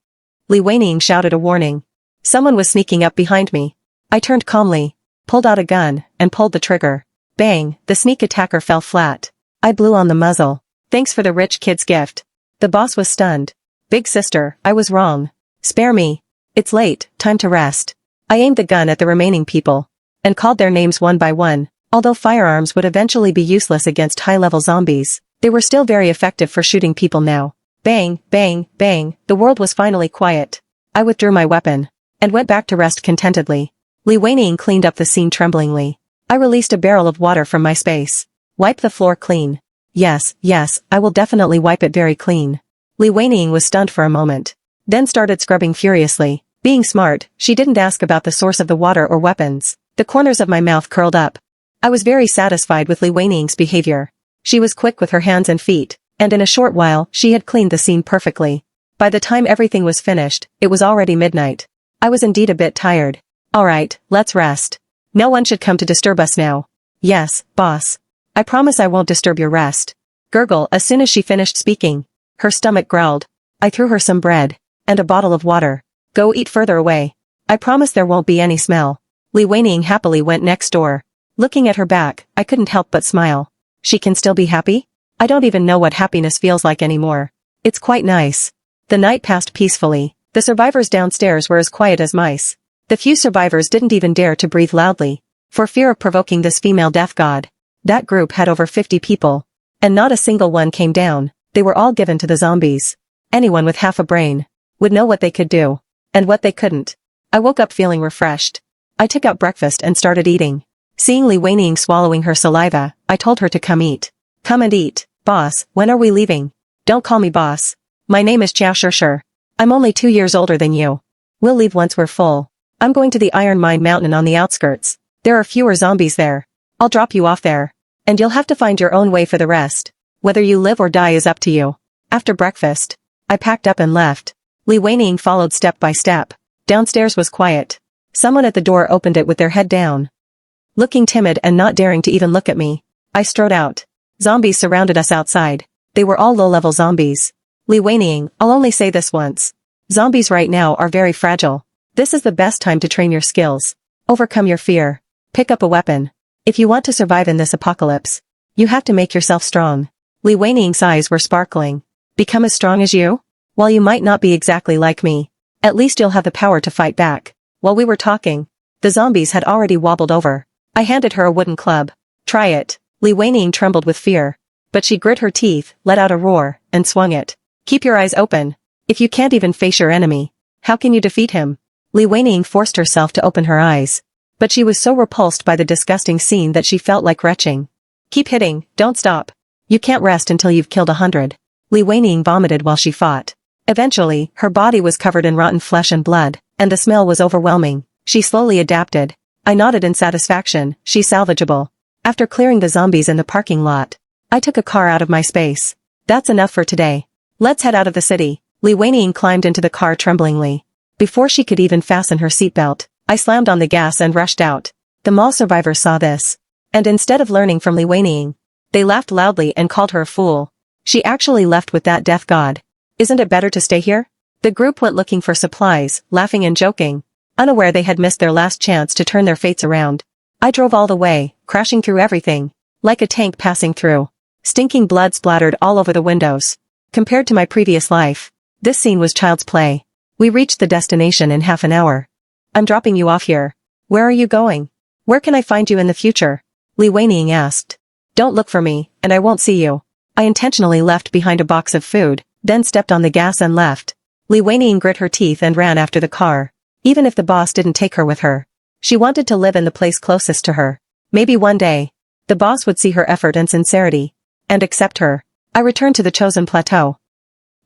A: Li Weining shouted a warning. Someone was sneaking up behind me. I turned calmly, pulled out a gun, and pulled the trigger. Bang, the sneak attacker fell flat. I blew on the muzzle. Thanks for the rich kid's gift. The boss was stunned. Big sister, I was wrong. Spare me. It's late, time to rest. I aimed the gun at the remaining people and called their names one by one. Although firearms would eventually be useless against high-level zombies, they were still very effective for shooting people now. Bang, bang, bang, the world was finally quiet. I withdrew my weapon and went back to rest contentedly. Li Weining cleaned up the scene tremblingly. I released a barrel of water from my space. Wipe the floor clean. Yes, I will definitely wipe it very clean. Li Weining was stunned for a moment, then started scrubbing furiously. Being smart, she didn't ask about the source of the water or weapons. The corners of my mouth curled up. I was very satisfied with Li Weining's behavior. She was quick with her hands and feet, and in a short while she had cleaned the scene perfectly. By the time everything was finished, it was already midnight. I was indeed a bit tired. Alright, let's rest. No one should come to disturb us now. Yes, boss. I promise I won't disturb your rest. Gurgle as soon as she finished speaking. Her stomach growled. I threw her some bread and a bottle of water. Go eat further away. I promise there won't be any smell. Li Weining happily went next door. Looking at her back, I couldn't help but smile. She can still be happy? I don't even know what happiness feels like anymore. It's quite nice. The night passed peacefully. The survivors downstairs were as quiet as mice. The few survivors didn't even dare to breathe loudly, for fear of provoking this female death god. That group had over 50 people, and not a single one came down. They were all given to the zombies. Anyone with half a brain would know what they could do, and what they couldn't. I woke up feeling refreshed. I took out breakfast and started eating. Seeing Li Weining swallowing her saliva, I told her to come eat. Come and eat. Boss, when are we leaving? Don't call me boss. My name is Xiao Shishir. I'm only 2 years older than you. We'll leave once we're full. I'm going to the Iron Mine Mountain on the outskirts. There are fewer zombies there. I'll drop you off there. And you'll have to find your own way for the rest. Whether you live or die is up to you. After breakfast, I packed up and left. Li Weining followed step by step. Downstairs was quiet. Someone at the door opened it with their head down. Looking timid and not daring to even look at me, I strode out. Zombies surrounded us outside. They were all low-level zombies. Li Weining, I'll only say this once. Zombies right now are very fragile. This is the best time to train your skills. Overcome your fear. Pick up a weapon. If you want to survive in this apocalypse, you have to make yourself strong. Li Weining's eyes were sparkling. Become as strong as you? While you might not be exactly like me, at least you'll have the power to fight back. While we were talking, the zombies had already wobbled over. I handed her a wooden club. Try it. Li Weining trembled with fear, but she grit her teeth, let out a roar, and swung it. Keep your eyes open. If you can't even face your enemy, how can you defeat him? Li Weining forced herself to open her eyes, but she was so repulsed by the disgusting scene that she felt like retching. Keep hitting, don't stop. You can't rest until you've killed 100. Li Weining vomited while she fought. Eventually, her body was covered in rotten flesh and blood, and the smell was overwhelming. She slowly adapted. I nodded in satisfaction. She's salvageable. After clearing the zombies in the parking lot, I took a car out of my space. That's enough for today. Let's head out of the city. Li Weining climbed into the car tremblingly. Before she could even fasten her seatbelt, I slammed on the gas and rushed out. The mall survivors saw this, and instead of learning from Li Weining, they laughed loudly and called her a fool. She actually left with that death god. Isn't it better to stay here? The group went looking for supplies, laughing and joking, unaware they had missed their last chance to turn their fates around. I drove all the way, crashing through everything, like a tank passing through. Stinking blood splattered all over the windows. Compared to my previous life, this scene was child's play. We reached the destination in half an hour. I'm dropping you off here. Where are you going? Where can I find you in the future? Li Weining asked. Don't look for me, and I won't see you. I intentionally left behind a box of food, then stepped on the gas and left. Li Weining grit her teeth and ran after the car. Even if the boss didn't take her with her, she wanted to live in the place closest to her. Maybe one day, the boss would see her effort and sincerity, and accept her. I returned to the chosen plateau,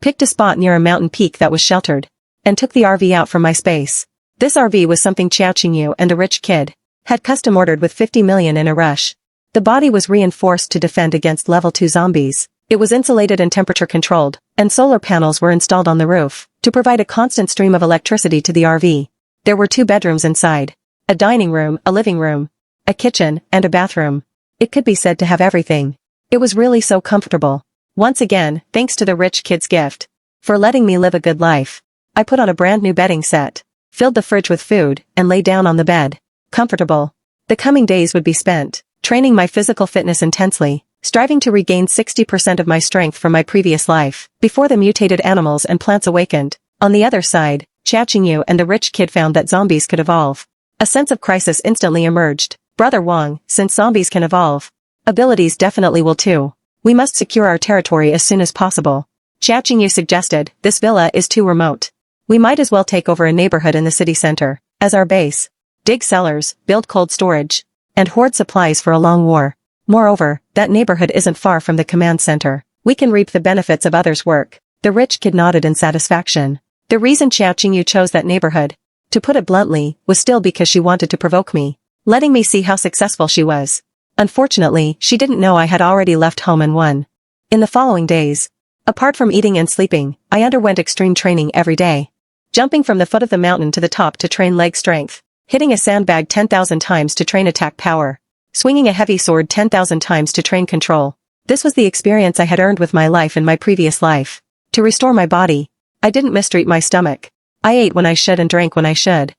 A: picked a spot near a mountain peak that was sheltered, and took the RV out from my space. This RV was something Xiao Qingyu and a rich kid had custom ordered with 50 million in a rush. The body was reinforced to defend against level 2 zombies. It was insulated and temperature controlled, and solar panels were installed on the roof to provide a constant stream of electricity to the RV. There were 2 bedrooms inside, a dining room, a living room, a kitchen, and a bathroom. It could be said to have everything. It was really so comfortable. Once again, thanks to the rich kid's gift for letting me live a good life. I put on a brand new bedding set, filled the fridge with food, and lay down on the bed. Comfortable. The coming days would be spent training my physical fitness intensely, striving to regain 60% of my strength from my previous life, before the mutated animals and plants awakened. On the other side, Yu and the rich kid found that zombies could evolve. A sense of crisis instantly emerged. Brother Wang, since zombies can evolve, abilities definitely will too. We must secure our territory as soon as possible. Yu suggested, this villa is too remote. We might as well take over a neighborhood in the city center as our base. Dig cellars, build cold storage, and hoard supplies for a long war. Moreover, that neighborhood isn't far from the command center. We can reap the benefits of others' work. The rich kid nodded in satisfaction. The reason Yu chose that neighborhood, to put it bluntly, was still because she wanted to provoke me, letting me see how successful she was. Unfortunately, she didn't know I had already left home and won. In the following days, apart from eating and sleeping, I underwent extreme training every day. Jumping from the foot of the mountain to the top to train leg strength, hitting a sandbag 10,000 times to train attack power, swinging a heavy sword 10,000 times to train control. This was the experience I had earned with my life in my previous life. To restore my body, I didn't mistreat my stomach. I ate when I should and drank when I should.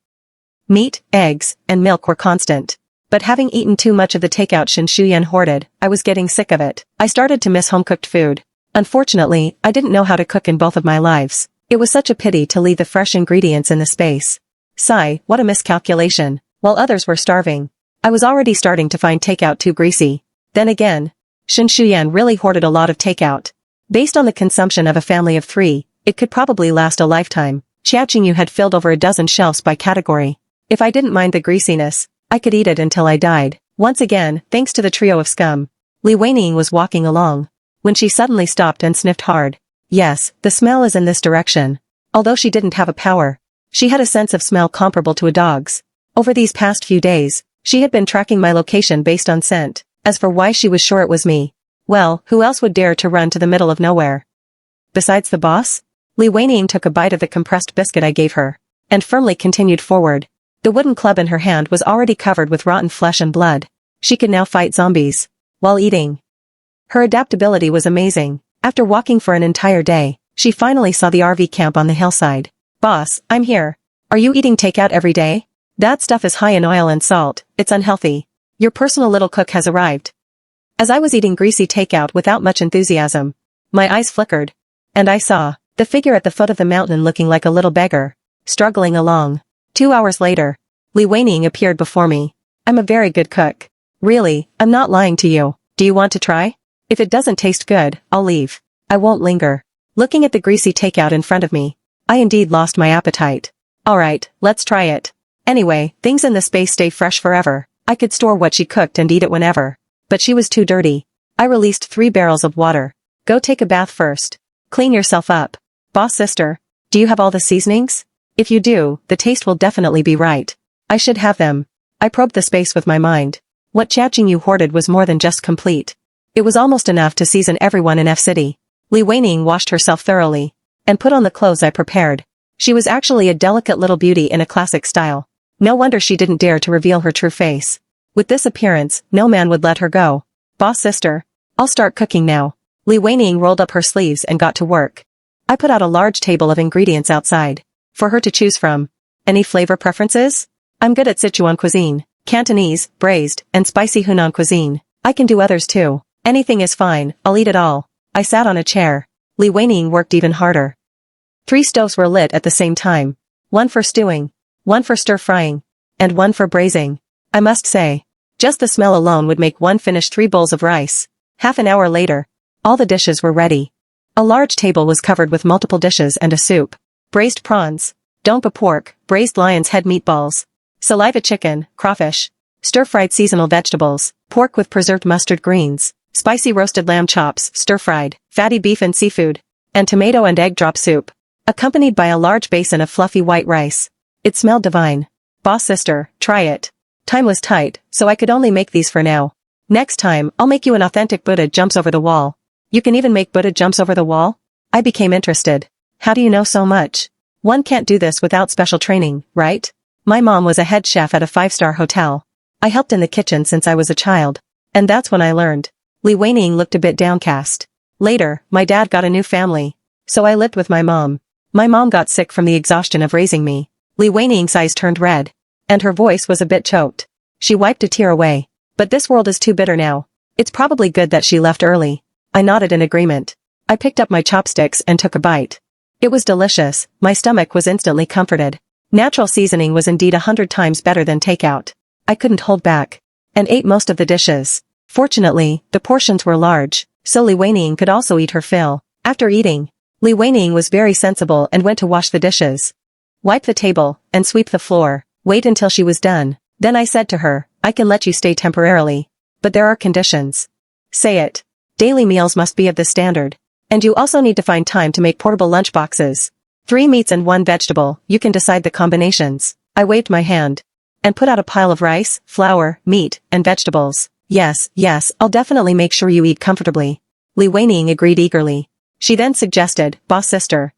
A: Meat, eggs, and milk were constant. But having eaten too much of the takeout Shuyan hoarded, I was getting sick of it. I started to miss home-cooked food. Unfortunately, I didn't know how to cook in both of my lives. It was such a pity to leave the fresh ingredients in the space. Sigh, what a miscalculation. While others were starving, I was already starting to find takeout too greasy. Then again, Shuyan really hoarded a lot of takeout. Based on the consumption of a family of 3, it could probably last a lifetime. Yu had filled over a dozen shelves by category. If I didn't mind the greasiness, I could eat it until I died. Once again, thanks to the trio of scum, Li Weining was walking along, when she suddenly stopped and sniffed hard. Yes, the smell is in this direction. Although she didn't have a power, she had a sense of smell comparable to a dog's. Over these past few days, she had been tracking my location based on scent. As for why she was sure it was me, well, who else would dare to run to the middle of nowhere? Besides the boss? Li Weining took a bite of the compressed biscuit I gave her, and firmly continued forward. The wooden club in her hand was already covered with rotten flesh and blood. She could now fight zombies while eating. Her adaptability was amazing. After walking for an entire day, she finally saw the RV camp on the hillside. Boss, I'm here. Are you eating takeout every day? That stuff is high in oil and salt, it's unhealthy. Your personal little cook has arrived. As I was eating greasy takeout without much enthusiasm, my eyes flickered, and I saw the figure at the foot of the mountain looking like a little beggar, struggling along. 2 hours later, Li Weining appeared before me. I'm a very good cook. Really, I'm not lying to you. Do you want to try? If it doesn't taste good, I'll leave. I won't linger. Looking at the greasy takeout in front of me, I indeed lost my appetite. Alright, let's try it. Anyway, things in the space stay fresh forever. I could store what she cooked and eat it whenever. But she was too dirty. I released 3 barrels of water. Go take a bath first. Clean yourself up. Boss sister, do you have all the seasonings? If you do, the taste will definitely be right. I should have them. I probed the space with my mind. What Yu hoarded was more than just complete. It was almost enough to season everyone in F City. Li Weining washed herself thoroughly, and put on the clothes I prepared. She was actually a delicate little beauty in a classic style. No wonder she didn't dare to reveal her true face. With this appearance, no man would let her go. Boss sister, I'll start cooking now. Li Weining rolled up her sleeves and got to work. I put out a large table of ingredients outside, for her to choose from. Any flavor preferences? I'm good at Sichuan cuisine, Cantonese, braised, and spicy Hunan cuisine. I can do others too. Anything is fine, I'll eat it all. I sat on a chair. Li Weining worked even harder. 3 stoves were lit at the same time. 1 for stewing, 1 for stir-frying, and 1 for braising. I must say, just the smell alone would make one finish 3 bowls of rice. Half an hour later, all the dishes were ready. A large table was covered with multiple dishes and a soup. Braised prawns, dongpa pork, braised lion's head meatballs, saliva chicken, crawfish, stir-fried seasonal vegetables, pork with preserved mustard greens, spicy roasted lamb chops, stir-fried, fatty beef and seafood, and tomato and egg drop soup, accompanied by a large basin of fluffy white rice. It smelled divine. Boss sister, try it. Time was tight, so I could only make these for now. Next time, I'll make you an authentic Buddha jumps over the wall. You can even make Buddha jumps over the wall? I became interested. How do you know so much? One can't do this without special training, right? My mom was a head chef at a 5-star hotel. I helped in the kitchen since I was a child. And that's when I learned. Li Weining looked a bit downcast. Later, my dad got a new family. So I lived with my mom. My mom got sick from the exhaustion of raising me. Li Weining's eyes turned red. And her voice was a bit choked. She wiped a tear away. But this world is too bitter now. It's probably good that she left early. I nodded in agreement. I picked up my chopsticks and took a bite. It was delicious. My stomach was instantly comforted. Natural seasoning was indeed 100 times better than takeout. I couldn't hold back. And ate most of the dishes. Fortunately, the portions were large, so Li Weining could also eat her fill. After eating, Li Weining was very sensible and went to wash the dishes. Wipe the table, and sweep the floor. Wait until she was done. Then I said to her, I can let you stay temporarily. But there are conditions. Say it. Daily meals must be of this standard. And you also need to find time to make portable lunch boxes. 3 meats and 1 vegetable, you can decide the combinations. I waved my hand. And put out a pile of rice, flour, meat, and vegetables. Yes, I'll definitely make sure you eat comfortably. Li Weining agreed eagerly. She then suggested, Boss sister.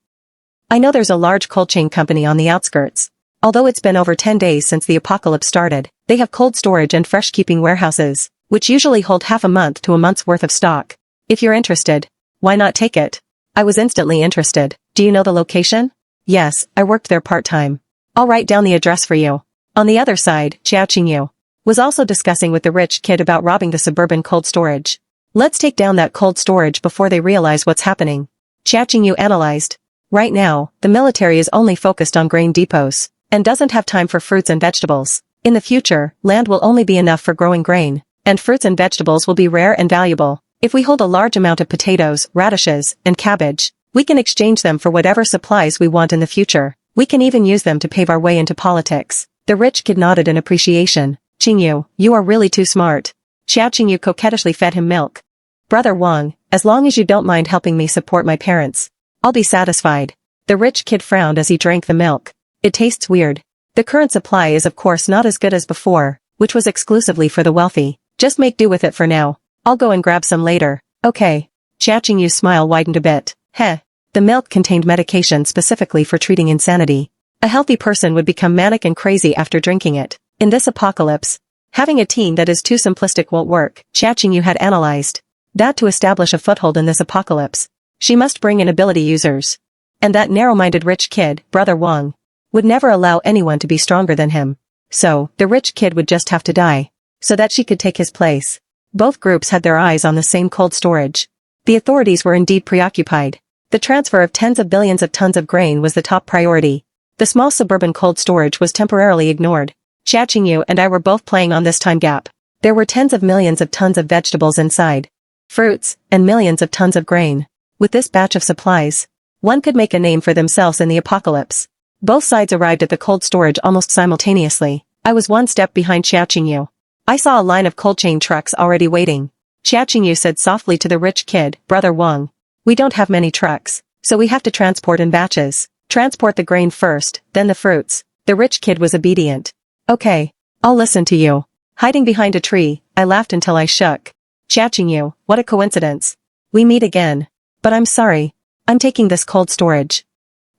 A: I know there's a large cold chain company on the outskirts. Although it's been over 10 days since the apocalypse started, they have cold storage and fresh keeping warehouses, which usually hold half a month to a month's worth of stock. If you're interested, why not take it? I was instantly interested. Do you know the location? Yes, I worked there part-time. I'll write down the address for you. On the other side, Xiao Qingyu was also discussing with the rich kid about robbing the suburban cold storage. Let's take down that cold storage before they realize what's happening. Xiao Qingyu analyzed. Right now, the military is only focused on grain depots, and doesn't have time for fruits and vegetables. In the future, land will only be enough for growing grain, and fruits and vegetables will be rare and valuable. If we hold a large amount of potatoes, radishes, and cabbage, we can exchange them for whatever supplies we want in the future. We can even use them to pave our way into politics. The rich kid nodded in appreciation. Qingyu, you are really too smart. Xiao Qingyu coquettishly fed him milk. Brother Wang, as long as you don't mind helping me support my parents, I'll be satisfied. The rich kid frowned as he drank the milk. It tastes weird. The current supply is of course not as good as before, which was exclusively for the wealthy. Just make do with it for now. I'll go and grab some later. Okay. Xiao Qingyu's smile widened a bit. Heh. The milk contained medication specifically for treating insanity. A healthy person would become manic and crazy after drinking it. In this apocalypse, having a teen that is too simplistic won't work. Xiao Qingyu had analyzed that to establish a foothold in this apocalypse, she must bring in ability users. And that narrow-minded rich kid, Brother Wang, would never allow anyone to be stronger than him. So, the rich kid would just have to die, so that she could take his place. Both groups had their eyes on the same cold storage. The authorities were indeed preoccupied. The transfer of tens of billions of tons of grain was the top priority. The small suburban cold storage was temporarily ignored. Xiao Qingyu and I were both playing on this time gap. There were tens of millions of tons of vegetables inside, fruits, and millions of tons of grain. With this batch of supplies, one could make a name for themselves in the apocalypse. Both sides arrived at the cold storage almost simultaneously. I was one step behind Xiao Qingyu. I saw a line of cold chain trucks already waiting. Xiao Qingyu said softly to the rich kid, Brother Wang, we don't have many trucks, so we have to transport in batches. Transport the grain first, then the fruits. The rich kid was obedient. Okay, I'll listen to you. Hiding behind a tree, I laughed until I shook. Xiao Qingyu, what a coincidence. We meet again. But I'm sorry. I'm taking this cold storage.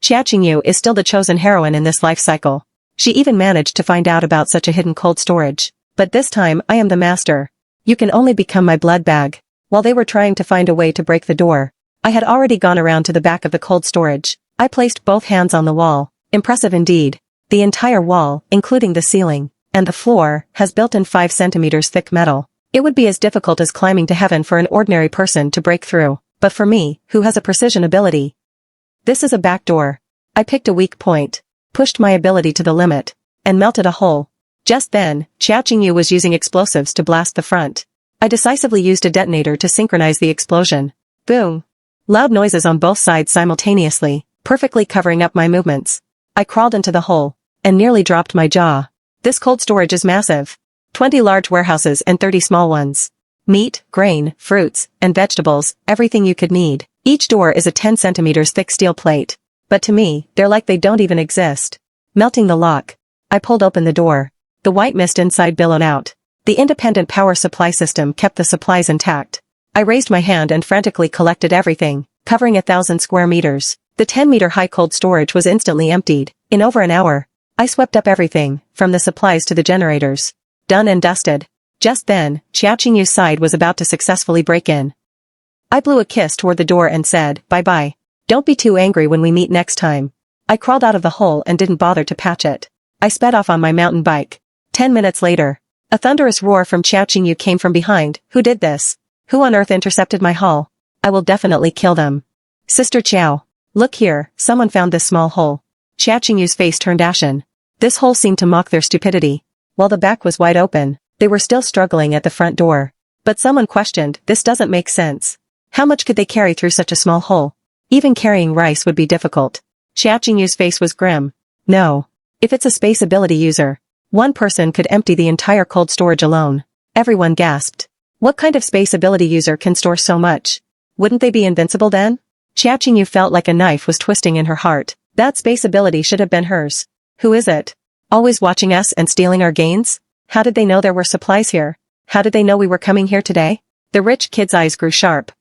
A: Xiao Qingyu is still the chosen heroine in this life cycle. She even managed to find out about such a hidden cold storage. But this time I am the master. You can only become my blood bag. While they were trying to find a way to break the door, I had already gone around to the back of the cold storage. I placed both hands on the wall. Impressive indeed. The entire wall, including the ceiling, and the floor, has built-in 5 centimeters thick metal. It would be as difficult as climbing to heaven for an ordinary person to break through, but for me, who has a precision ability. This is a back door. I picked a weak point, pushed my ability to the limit, and melted a hole. Just then, Xiao Qingyu was using explosives to blast the front. I decisively used a detonator to synchronize the explosion. Boom! Loud noises on both sides simultaneously, perfectly covering up my movements. I crawled into the hole, and nearly dropped my jaw. This cold storage is massive. 20 large warehouses and 30 small ones. Meat, grain, fruits, and vegetables, everything you could need. Each door is a 10 centimeters thick steel plate. But to me, they're like they don't even exist. Melting the lock, I pulled open the door. The white mist inside billowed out. The independent power supply system kept the supplies intact. I raised my hand and frantically collected everything, covering 1,000 square meters. The 10-meter-high cold storage was instantly emptied. In over an hour, I swept up everything, from the supplies to the generators. Done and dusted. Just then, Xiao Qingyu's side was about to successfully break in. I blew a kiss toward the door and said, bye-bye. Don't be too angry when we meet next time. I crawled out of the hole and didn't bother to patch it. I sped off on my mountain bike. 10 minutes later, a thunderous roar from Xiao Qingyu came from behind. Who did this? Who on earth intercepted my haul? I will definitely kill them. Sister Qiao. Look here, someone found this small hole. Xiao Qingyu's face turned ashen. This hole seemed to mock their stupidity. While the back was wide open, they were still struggling at the front door. But someone questioned, this doesn't make sense. How much could they carry through such a small hole? Even carrying rice would be difficult. Xiao Qingyu's face was grim. No. If it's a space ability user, one person could empty the entire cold storage alone. Everyone gasped. What kind of space ability user can store so much? Wouldn't they be invincible then? Xiao Qingyu felt like a knife was twisting in her heart. That space ability should have been hers. Who is it? Always watching us and stealing our gains? How did they know there were supplies here? How did they know we were coming here today? The rich kid's eyes grew sharp.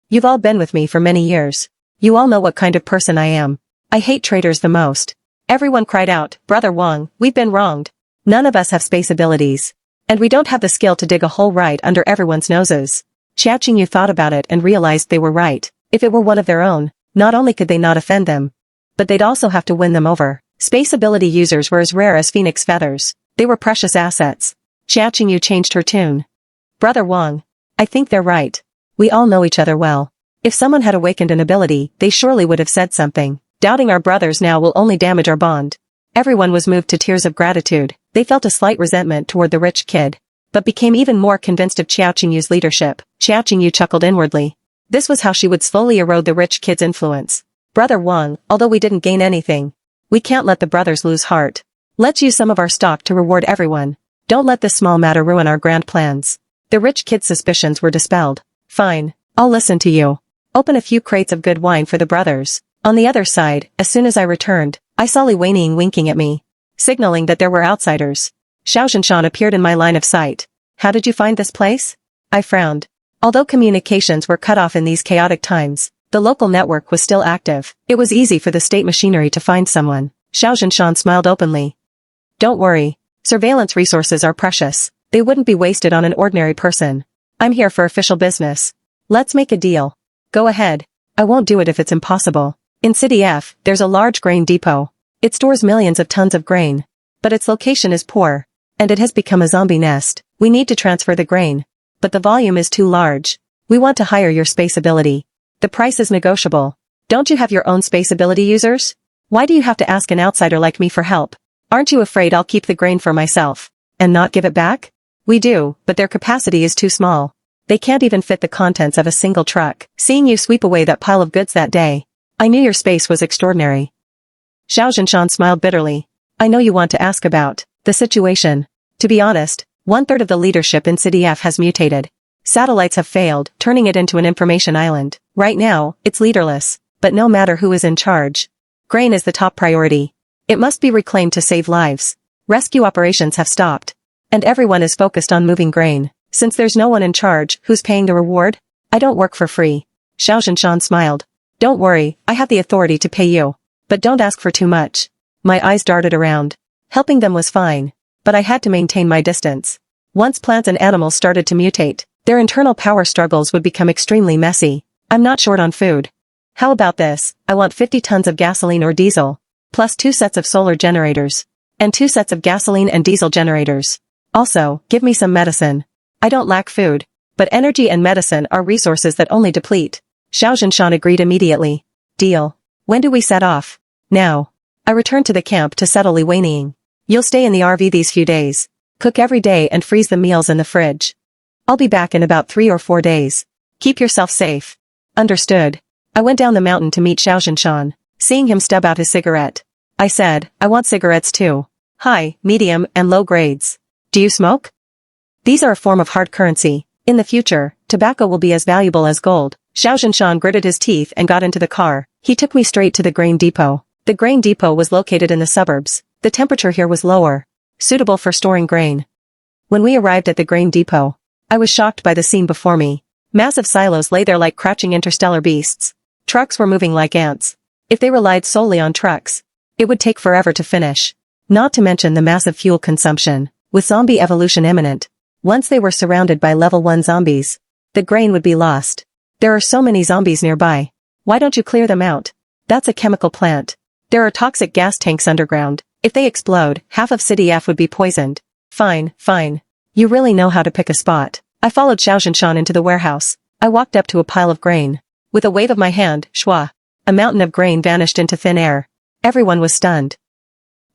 A: You've all been with me for many years. You all know what kind of person I am. I hate traitors the most. Everyone cried out, Brother Wang, we've been wronged. None of us have space abilities. And we don't have the skill to dig a hole right under everyone's noses. Xiao Qingyu thought about it and realized they were right. If it were one of their own, not only could they not offend them, but they'd also have to win them over. Space ability users were as rare as phoenix feathers. They were precious assets. Xiao Qingyu changed her tune. Brother Wang, I think they're right. We all know each other well. If someone had awakened an ability, they surely would have said something. Doubting our brothers now will only damage our bond. Everyone was moved to tears of gratitude. They felt a slight resentment toward the rich kid, but became even more convinced of Xiao Qingyu's leadership. Xiao Qingyu chuckled inwardly. This was how she would slowly erode the rich kid's influence. Brother Wang, although we didn't gain anything, we can't let the brothers lose heart. Let's use some of our stock to reward everyone. Don't let this small matter ruin our grand plans. The rich kid's suspicions were dispelled. Fine, I'll listen to you. Open a few crates of good wine for the brothers. On the other side, as soon as I returned, I saw Li Weining winking at me, signaling that there were outsiders. Xiao Zhanshan appeared in my line of sight. How did you find this place? I frowned. Although communications were cut off in these chaotic times, the local network was still active. It was easy for the state machinery to find someone. Xiao Zhanshan smiled openly. Don't worry. Surveillance resources are precious. They wouldn't be wasted on an ordinary person. I'm here for official business. Let's make a deal. Go ahead. I won't do it if it's impossible. In City F, there's a large grain depot. It stores millions of tons of grain. But its location is poor, and it has become a zombie nest. We need to transfer the grain. But the volume is too large. We want to hire your space ability. The price is negotiable. Don't you have your own space ability users? Why do you have to ask an outsider like me for help? Aren't you afraid I'll keep the grain for myself and not give it back? We do, but their capacity is too small. They can't even fit the contents of a single truck. Seeing you sweep away that pile of goods that day, I knew your space was extraordinary. Xiao Zhanshan smiled bitterly. I know you want to ask about the situation. To be honest, 1/3 of the leadership in City F has mutated. Satellites have failed, turning it into an information island. Right now, it's leaderless, but no matter who is in charge, grain is the top priority. It must be reclaimed to save lives. Rescue operations have stopped, and everyone is focused on moving grain. Since there's no one in charge, who's paying the reward? I don't work for free. Xiao Zhanshan smiled. Don't worry, I have the authority to pay you. But don't ask for too much. My eyes darted around. Helping them was fine, but I had to maintain my distance. Once plants and animals started to mutate, their internal power struggles would become extremely messy. I'm not short on food. How about this? I want 50 tons of gasoline or diesel, plus 2 sets of solar generators, and 2 sets of gasoline and diesel generators. Also, give me some medicine. I don't lack food, but energy and medicine are resources that only deplete. Xiao Zhanshan agreed immediately. Deal. When do we set off? Now. I returned to the camp to settle Li Weining. You'll stay in the RV these few days. Cook every day and freeze the meals in the fridge. I'll be back in about 3 or 4 days. Keep yourself safe. Understood. I went down the mountain to meet Xiao Zhanshan, seeing him stub out his cigarette. I said, I want cigarettes too. High, medium, and low grades. Do you smoke? These are a form of hard currency. In the future, tobacco will be as valuable as gold. Xiao Zhanshan gritted his teeth and got into the car. He took me straight to the grain depot. The grain depot was located in the suburbs. The temperature here was lower, suitable for storing grain. When we arrived at the grain depot, I was shocked by the scene before me. Massive silos lay there like crouching interstellar beasts. Trucks were moving like ants. If they relied solely on trucks, it would take forever to finish. Not to mention the massive fuel consumption. With zombie evolution imminent, once they were surrounded by level 1 zombies, the grain would be lost. There are so many zombies nearby. Why don't you clear them out? That's a chemical plant. There are toxic gas tanks underground. If they explode, half of City F would be poisoned. Fine, fine. You really know how to pick a spot. I followed Xiao Zhanshan into the warehouse. I walked up to a pile of grain. With a wave of my hand, shwa. A mountain of grain vanished into thin air. Everyone was stunned.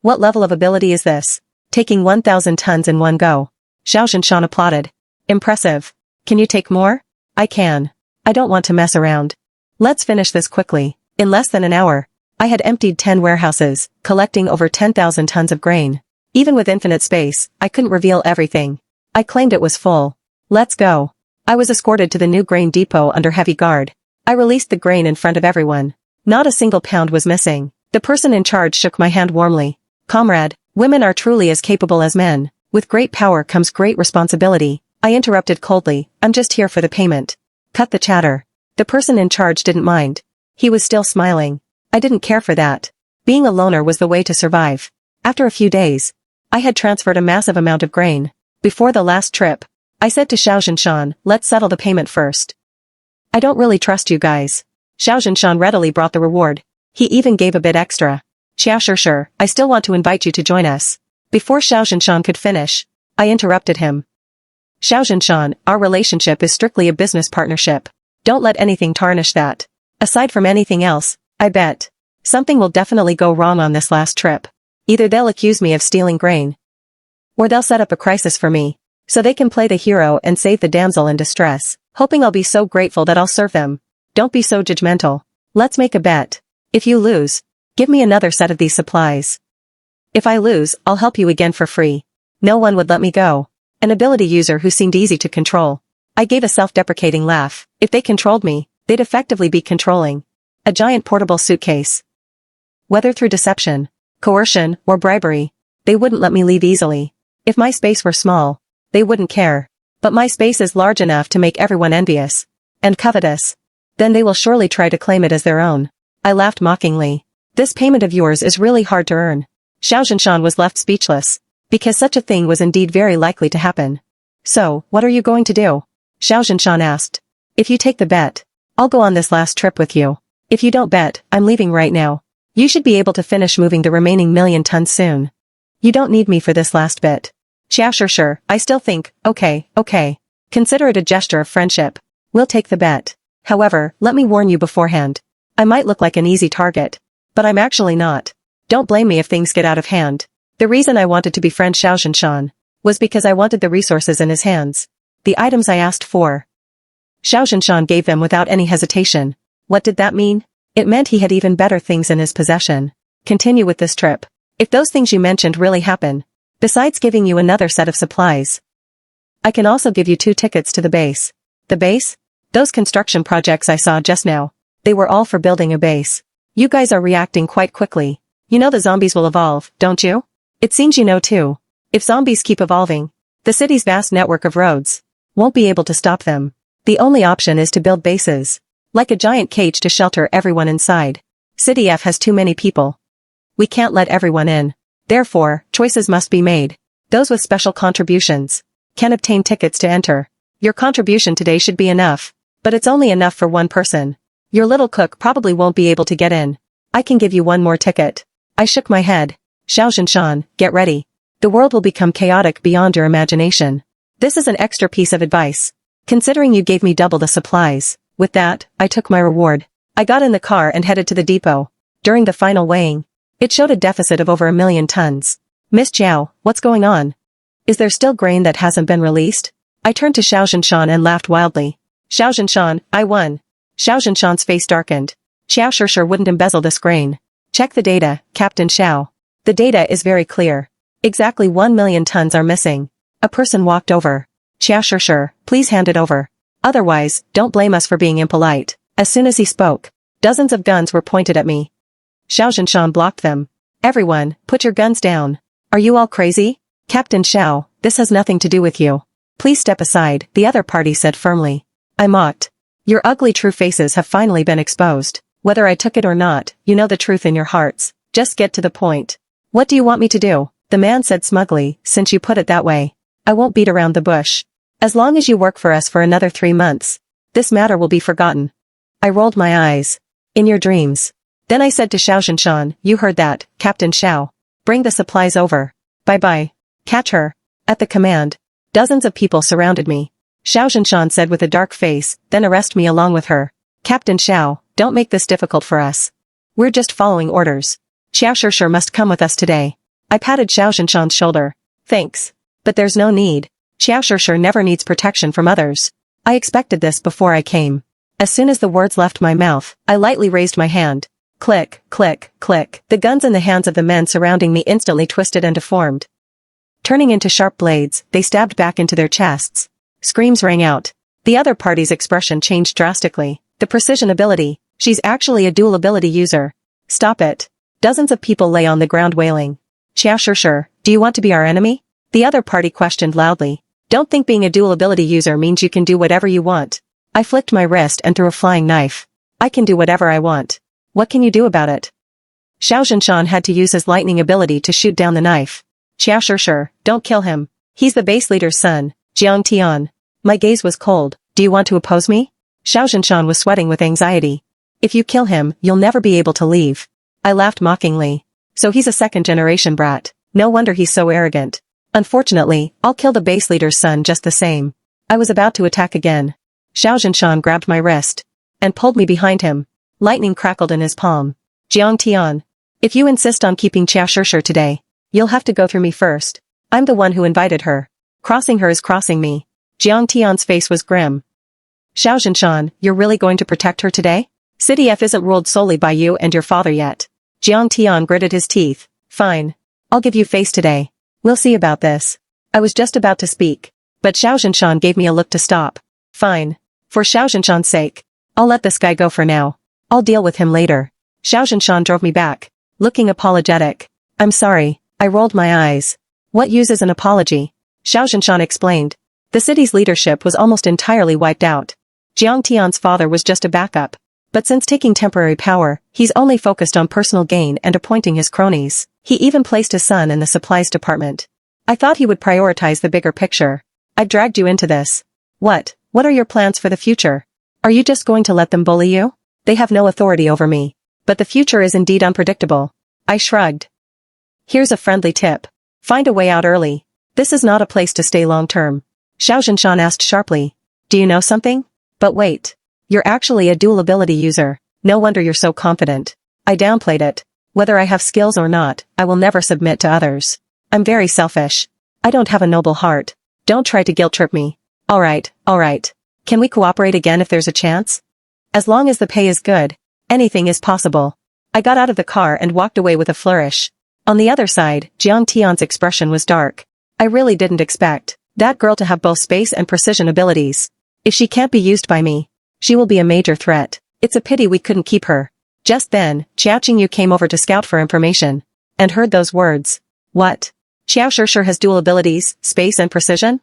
A: What level of ability is this? Taking 1,000 tons in one go. Xiao Zhanshan applauded. Impressive. Can you take more? I can. I don't want to mess around. Let's finish this quickly. In less than an hour, I had emptied 10 warehouses, collecting over 10,000 tons of grain. Even with infinite space, I couldn't reveal everything. I claimed it was full. Let's go. I was escorted to the new grain depot under heavy guard. I released the grain in front of everyone. Not a single pound was missing. The person in charge shook my hand warmly. Comrade, women are truly as capable as men. With great power comes great responsibility. I interrupted coldly. I'm just here for the payment. Cut the chatter. The person in charge didn't mind. He was still smiling. I didn't care for that. Being a loner was the way to survive. After a few days, I had transferred a massive amount of grain. Before the last trip, I said to Xiao Zhanshan, let's settle the payment first. I don't really trust you guys. Xiao Zhanshan readily brought the reward. He even gave a bit extra. Sure, I still want to invite you to join us. Before Xiao Zhanshan could finish, I interrupted him. Xiao Zhanshan, our relationship is strictly a business partnership. Don't let anything tarnish that. Aside from anything else, I bet something will definitely go wrong on this last trip. Either they'll accuse me of stealing grain, or they'll set up a crisis for me, so they can play the hero and save the damsel in distress, hoping I'll be so grateful that I'll serve them. Don't be so judgmental. Let's make a bet. If you lose, give me another set of these supplies. If I lose, I'll help you again for free. No one would let me go. An ability user who seemed easy to control. I gave a self-deprecating laugh. If they controlled me, they'd effectively be controlling a giant portable suitcase. Whether through deception, coercion, or bribery, they wouldn't let me leave easily. If my space were small, they wouldn't care. But my space is large enough to make everyone envious and covetous. Then they will surely try to claim it as their own. I laughed mockingly. This payment of yours is really hard to earn. Xiao Zhanshan was left speechless, because such a thing was indeed very likely to happen. So, what are you going to do? Xiao Zhanshan asked. If you take the bet, I'll go on this last trip with you. If you don't bet, I'm leaving right now. You should be able to finish moving the remaining 1,000,000 tons soon. You don't need me for this last bit. Sure, I still think, okay. Consider it a gesture of friendship. We'll take the bet. However, let me warn you beforehand. I might look like an easy target, but I'm actually not. Don't blame me if things get out of hand. The reason I wanted to befriend Xiao Zhanshan was because I wanted the resources in his hands. The items I asked for. Xiao Zhanshan gave them without any hesitation. What did that mean? It meant he had even better things in his possession. Continue with this trip. If those things you mentioned really happen, besides giving you another set of supplies, I can also give you 2 tickets to the base. The base? Those construction projects I saw just now, they were all for building a base. You guys are reacting quite quickly. You know the zombies will evolve, don't you? It seems you know too. If zombies keep evolving, the city's vast network of roads won't be able to stop them. The only option is to build bases, like a giant cage to shelter everyone inside. City F has too many people. We can't let everyone in. Therefore, choices must be made. Those with special contributions can obtain tickets to enter. Your contribution today should be enough, but it's only enough for one person. Your little cook probably won't be able to get in. I can give you one more ticket. I shook my head. Xiao Zhanshan, get ready. The world will become chaotic beyond your imagination. This is an extra piece of advice, considering you gave me double the supplies. With that, I took my reward. I got in the car and headed to the depot. During the final weighing, it showed a deficit of over 1,000,000 tons. Miss Zhao, what's going on? Is there still grain that hasn't been released? I turned to Xiao Zhanshan and laughed wildly. Xiao Zhanshan, I won. Xiao Zhanshan's face darkened. Xiao sure wouldn't embezzle this grain. Check the data, Captain Xiao. The data is very clear. Exactly 1,000,000 tons are missing. A person walked over. Xiao sure, please hand it over. Otherwise, don't blame us for being impolite. As soon as he spoke, dozens of guns were pointed at me. Xiao Zhanshan blocked them. Everyone, put your guns down. Are you all crazy? Captain Xiao, this has nothing to do with you. Please step aside, the other party said firmly. I mocked. Your ugly true faces have finally been exposed. Whether I took it or not, you know the truth in your hearts. Just get to the point. What do you want me to do? The man said smugly, since you put it that way. I won't beat around the bush. As long as you work for us for another 3 months, this matter will be forgotten. I rolled my eyes. In your dreams, Then I said to Xiao Zhanshan, you heard that, Captain Xiao. Bring the supplies over. Bye-bye. Catch her. At the command. Dozens of people surrounded me. Xiao Zhanshan said with a dark face, then arrest me along with her. Captain Xiao, don't make this difficult for us. We're just following orders. Xiao Shishir must come with us today. I patted Xiao Zhanshan's shoulder. Thanks. But there's no need. Xiao Shishir never needs protection from others. I expected this before I came. As soon as the words left my mouth, I lightly raised my hand. Click, click, click. The guns in the hands of the men surrounding me instantly twisted and deformed. Turning into sharp blades, they stabbed back into their chests. Screams rang out. The other party's expression changed drastically. The precision ability. She's actually a dual ability user. Stop it. Dozens of people lay on the ground wailing. Xiao Shishir, do you want to be our enemy? The other party questioned loudly. Don't think being a dual ability user means you can do whatever you want. I flicked my wrist and threw a flying knife. I can do whatever I want. What can you do about it? Xiao Zhanshan had to use his lightning ability to shoot down the knife. Xiao Shishir, don't kill him. He's the base leader's son, Jiang Tian. My gaze was cold. Do you want to oppose me? Xiao Zhanshan was sweating with anxiety. If you kill him, you'll never be able to leave. I laughed mockingly. So he's a second-generation brat. No wonder he's so arrogant. Unfortunately, I'll kill the base leader's son just the same. I was about to attack again. Xiao Zhanshan grabbed my wrist and pulled me behind him. Lightning crackled in his palm. Jiang Tian, if you insist on keeping Xiao Shishir today, you'll have to go through me first. I'm the one who invited her. Crossing her is crossing me. Jiang Tian's face was grim. Xiao Zhanshan, you're really going to protect her today? City F isn't ruled solely by you and your father yet. Jiang Tian gritted his teeth. Fine. I'll give you face today. We'll see about this. I was just about to speak, but Xiao Zhanshan gave me a look to stop. Fine. For Xiao Zhanshan's sake, I'll let this guy go for now. I'll deal with him later. Xiao Zhanshan drove me back, looking apologetic. I'm sorry. I rolled my eyes. What use is an apology? Xiao Zhanshan explained. The city's leadership was almost entirely wiped out. Jiang Tian's father was just a backup. But since taking temporary power, he's only focused on personal gain and appointing his cronies. He even placed his son in the supplies department. I thought he would prioritize the bigger picture. I dragged you into this. What are your plans for the future? Are you just going to let them bully you? They have no authority over me. But the future is indeed unpredictable. I shrugged. Here's a friendly tip. Find a way out early. This is not a place to stay long-term. Xiao Zhanshan asked sharply. Do you know something? But wait. You're actually a dual ability user. No wonder you're so confident. I downplayed it. Whether I have skills or not, I will never submit to others. I'm very selfish. I don't have a noble heart. Don't try to guilt-trip me. Alright. Can we cooperate again if there's a chance? As long as the pay is good, anything is possible. I got out of the car and walked away with a flourish. On the other side, Jiang Tian's expression was dark. I really didn't expect that girl to have both space and precision abilities. If she can't be used by me, she will be a major threat. It's a pity we couldn't keep her. Just then, Xiao Qingyu came over to scout for information, and heard those words. What? Xiao Shishir has dual abilities, space and precision?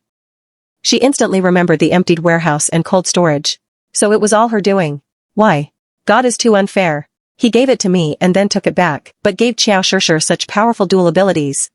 A: She instantly remembered the emptied warehouse and cold storage. So it was all her doing. Why? God is too unfair. He gave it to me and then took it back, but gave Xiao Shishir such powerful dual abilities.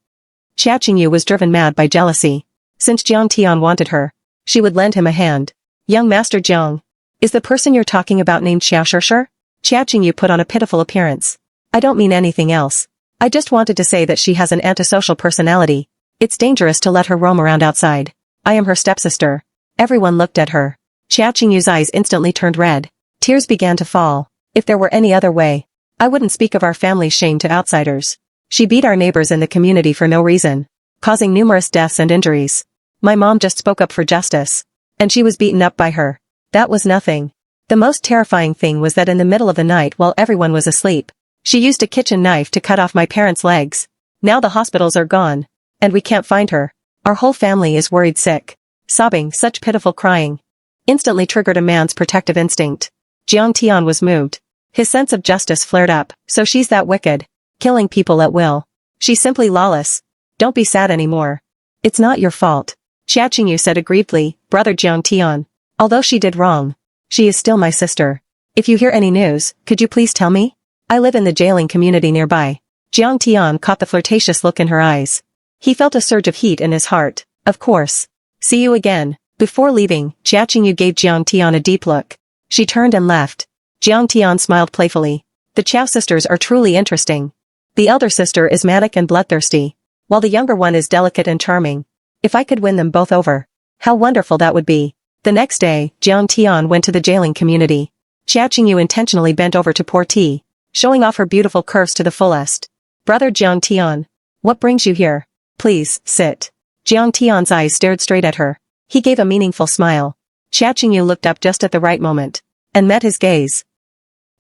A: Xiao Qingyu was driven mad by jealousy. Since Jiang Tian wanted her, she would lend him a hand. Young Master Jiang, is the person you're talking about named Xiao Shishir? Xiao Qingyu put on a pitiful appearance. I don't mean anything else. I just wanted to say that she has an antisocial personality. It's dangerous to let her roam around outside. I am her stepsister. Everyone looked at her. Xiao Qingyu's eyes instantly turned red. Tears began to fall. If there were any other way, I wouldn't speak of our family's shame to outsiders. She beat our neighbors in the community for no reason, causing numerous deaths and injuries. My mom just spoke up for justice, and she was beaten up by her. That was nothing. The most terrifying thing was that in the middle of the night while everyone was asleep, she used a kitchen knife to cut off my parents' legs. Now the hospitals are gone, and we can't find her. Our whole family is worried sick. Sobbing, such pitiful crying, instantly triggered a man's protective instinct. Jiang Tian was moved. His sense of justice flared up. So she's that wicked, killing people at will. She's simply lawless. Don't be sad anymore. It's not your fault. Xiao Qingyu said aggrievedly, Brother Jiang Tian. Although she did wrong, she is still my sister. If you hear any news, could you please tell me? I live in the jailing community nearby. Jiang Tian caught the flirtatious look in her eyes. He felt a surge of heat in his heart. Of course. See you again. Before leaving, Xiao Qingyu gave Jiang Tian a deep look. She turned and left. Jiang Tian smiled playfully. The Chow sisters are truly interesting. The elder sister is manic and bloodthirsty, while the younger one is delicate and charming. If I could win them both over, how wonderful that would be. The next day, Jiang Tian went to the jailing community. Xia Qingyu intentionally bent over to pour tea, showing off her beautiful curves to the fullest. Brother Jiang Tian, what brings you here? Please, sit. Jiang Tian's eyes stared straight at her. He gave a meaningful smile. Xia Qingyu looked up just at the right moment, and met his gaze.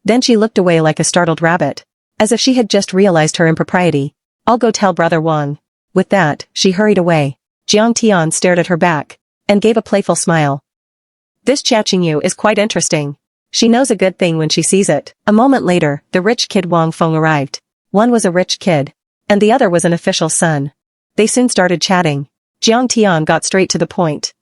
A: Then she looked away like a startled rabbit, as if she had just realized her impropriety. I'll go tell Brother Wang. With that, she hurried away. Jiang Tian stared at her back, and gave a playful smile. This Xia Qingyu is quite interesting. She knows a good thing when she sees it. A moment later, the rich kid Wang Feng arrived. One was a rich kid, and the other was an official's son. They soon started chatting. Jiang Tian got straight to the point.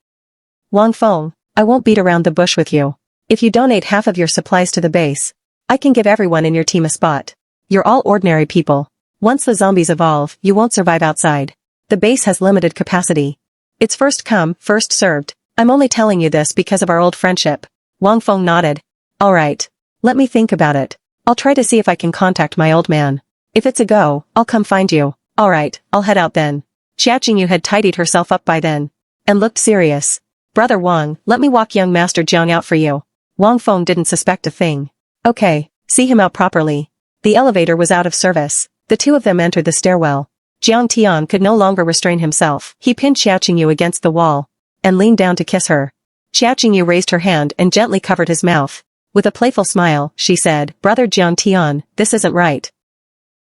A: Wang Feng, I won't beat around the bush with you. If you donate half of your supplies to the base, I can give everyone in your team a spot. You're all ordinary people. Once the zombies evolve, you won't survive outside. The base has limited capacity. It's first come, first served. I'm only telling you this because of our old friendship. Wang Feng nodded. Alright. Let me think about it. I'll try to see if I can contact my old man. If it's a go, I'll come find you. Alright, I'll head out then. Xia Qingyu had tidied herself up by then, and looked serious. Brother Wang, let me walk young Master Jiang out for you. Wang Feng didn't suspect a thing. Okay, see him out properly. The elevator was out of service. The two of them entered the stairwell. Jiang Tian could no longer restrain himself. He pinned Xia Qingyu against the wall, and leaned down to kiss her. Xia Qingyu raised her hand and gently covered his mouth. With a playful smile, she said, Brother Jiang Tian, this isn't right.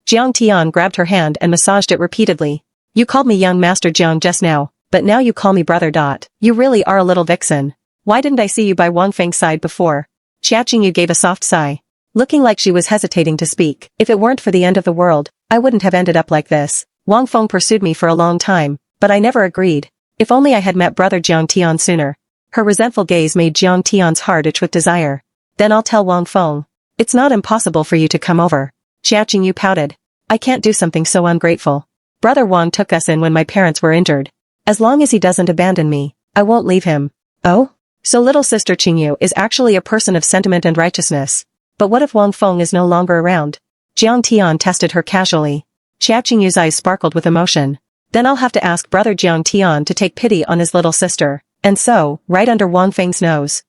A: Jiang Tian grabbed her hand and massaged it repeatedly. You called me young Master Jiang just now, but now you call me Brother. You really are a little vixen. Why didn't I see you by Wang Feng's side before? Xia Qingyu gave a soft sigh, looking like she was hesitating to speak. If it weren't for the end of the world, I wouldn't have ended up like this. Wang Feng pursued me for a long time, but I never agreed. If only I had met Brother Jiang Tian sooner. Her resentful gaze made Jiang Tian's heart itch with desire. Then I'll tell Wang Feng. It's not impossible for you to come over. Xia Qingyu pouted. I can't do something so ungrateful. Brother Wang took us in when my parents were injured. As long as he doesn't abandon me, I won't leave him. Oh? So little sister Qingyu is actually a person of sentiment and righteousness. But what if Wang Feng is no longer around? Jiang Tian tested her casually. Xia Qingyu's eyes sparkled with emotion. Then I'll have to ask Brother Jiang Tian to take pity on his little sister. And so, right under Wang Feng's nose.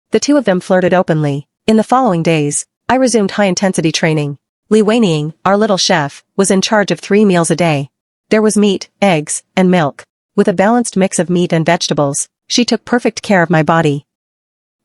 A: The two of them flirted openly. In the following days, I resumed high-intensity training. Li Weining, our little chef, was in charge of 3 meals a day. There was meat, eggs, and milk. With a balanced mix of meat and vegetables, she took perfect care of my body.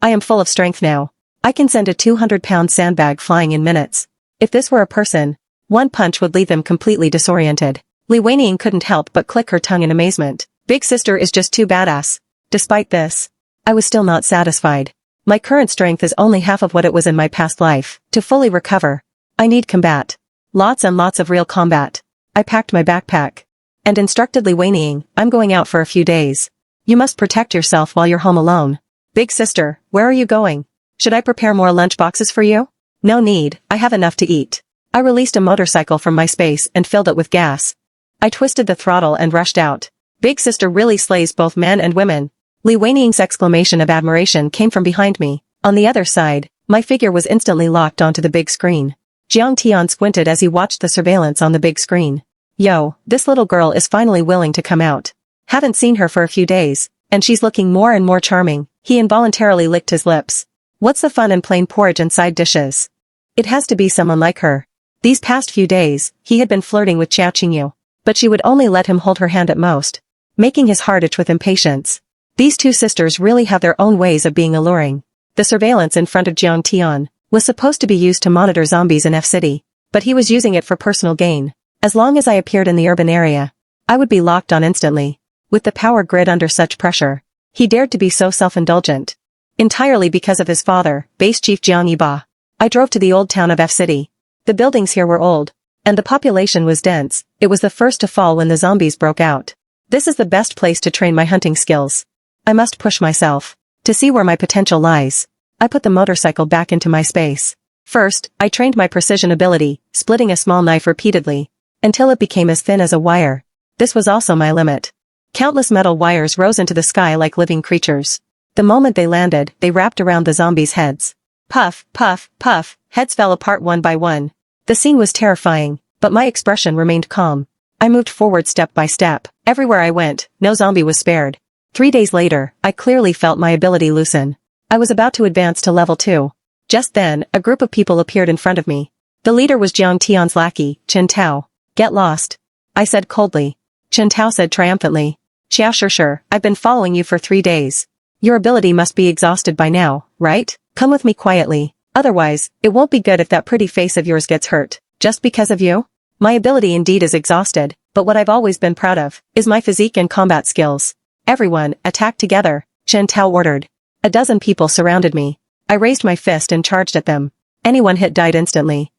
A: I am full of strength now. I can send a 200-pound sandbag flying in minutes. If this were a person, one punch would leave them completely disoriented. Li Weining couldn't help but click her tongue in amazement. Big sister is just too badass. Despite this, I was still not satisfied. My current strength is only half of what it was in my past life. To fully recover, I need combat. Lots and lots of real combat. I packed my backpack and instructed Li Weining, I'm going out for a few days. You must protect yourself while you're home alone. Big sister, where are you going? Should I prepare more lunch boxes for you? No need, I have enough to eat. I released a motorcycle from my space and filled it with gas. I twisted the throttle and rushed out. Big sister really slays both men and women. Li Weining's exclamation of admiration came from behind me. On the other side, my figure was instantly locked onto the big screen. Jiang Tian squinted as he watched the surveillance on the big screen. Yo, this little girl is finally willing to come out. Haven't seen her for a few days, and she's looking more and more charming. He involuntarily licked his lips. What's the fun in plain porridge and side dishes? It has to be someone like her. These past few days, he had been flirting with Xia Qingyu, but she would only let him hold her hand at most, making his heart itch with impatience. These two sisters really have their own ways of being alluring. The surveillance in front of Jiang Tian was supposed to be used to monitor zombies in F-City, but he was using it for personal gain. As long as I appeared in the urban area, I would be locked on instantly. With the power grid under such pressure, he dared to be so self-indulgent. Entirely because of his father, Base Chief Jiang Yiba. I drove to the old town of F-City. The buildings here were old, and the population was dense. It was the first to fall when the zombies broke out. This is the best place to train my hunting skills. I must push myself to see where my potential lies. I put the motorcycle back into my space. First, I trained my precision ability, splitting a small knife repeatedly, until it became as thin as a wire. This was also my limit. Countless metal wires rose into the sky like living creatures. The moment they landed, they wrapped around the zombies' heads. Puff, puff, puff, heads fell apart one by one. The scene was terrifying, but my expression remained calm. I moved forward step by step. Everywhere I went, no zombie was spared. 3 days later, I clearly felt my ability loosen. I was about to advance to level 2. Just then, a group of people appeared in front of me. The leader was Jiang Tian's lackey, Chen Tao. Get lost, I said coldly. Chen Tao said triumphantly. Sure, I've been following you for 3 days. Your ability must be exhausted by now, right? Come with me quietly. Otherwise, it won't be good if that pretty face of yours gets hurt. Just because of you? My ability indeed is exhausted, but what I've always been proud of is my physique and combat skills. Everyone, attack together, Chen Tao ordered. A dozen people surrounded me. I raised my fist and charged at them. Anyone hit died instantly.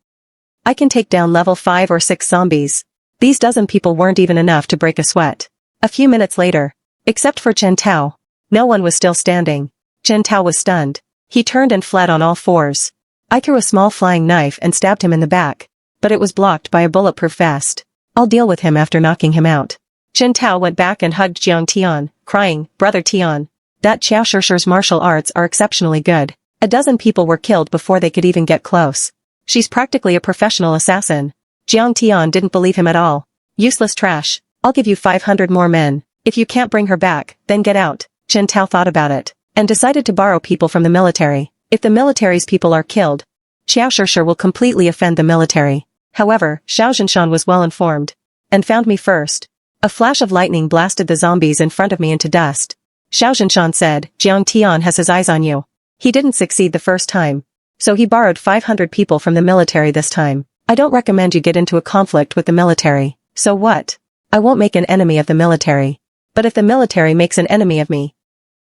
A: I can take down level 5 or 6 zombies. These dozen people weren't even enough to break a sweat. A few minutes later, except for Chen Tao, no one was still standing. Chen Tao was stunned. He turned and fled on all fours. I threw a small flying knife and stabbed him in the back, but it was blocked by a bulletproof vest. I'll deal with him after knocking him out. Chen Tao went back and hugged Jiang Tian, crying, Brother Tian. That Xiaoshir's martial arts are exceptionally good. A dozen people were killed before they could even get close. She's practically a professional assassin. Jiang Tian didn't believe him at all. Useless trash. I'll give you 500 more men. If you can't bring her back, then get out. Chen Tao thought about it, and decided to borrow people from the military. If the military's people are killed, Xiaoshir will completely offend the military. However, Xiao Zhinshan was well informed, and found me first. A flash of lightning blasted the zombies in front of me into dust. Xiao Zhinshan said, Jiang Tian has his eyes on you. He didn't succeed the first time, so he borrowed 500 people from the military this time. I don't recommend you get into a conflict with the military. So what? I won't make an enemy of the military. But if the military makes an enemy of me,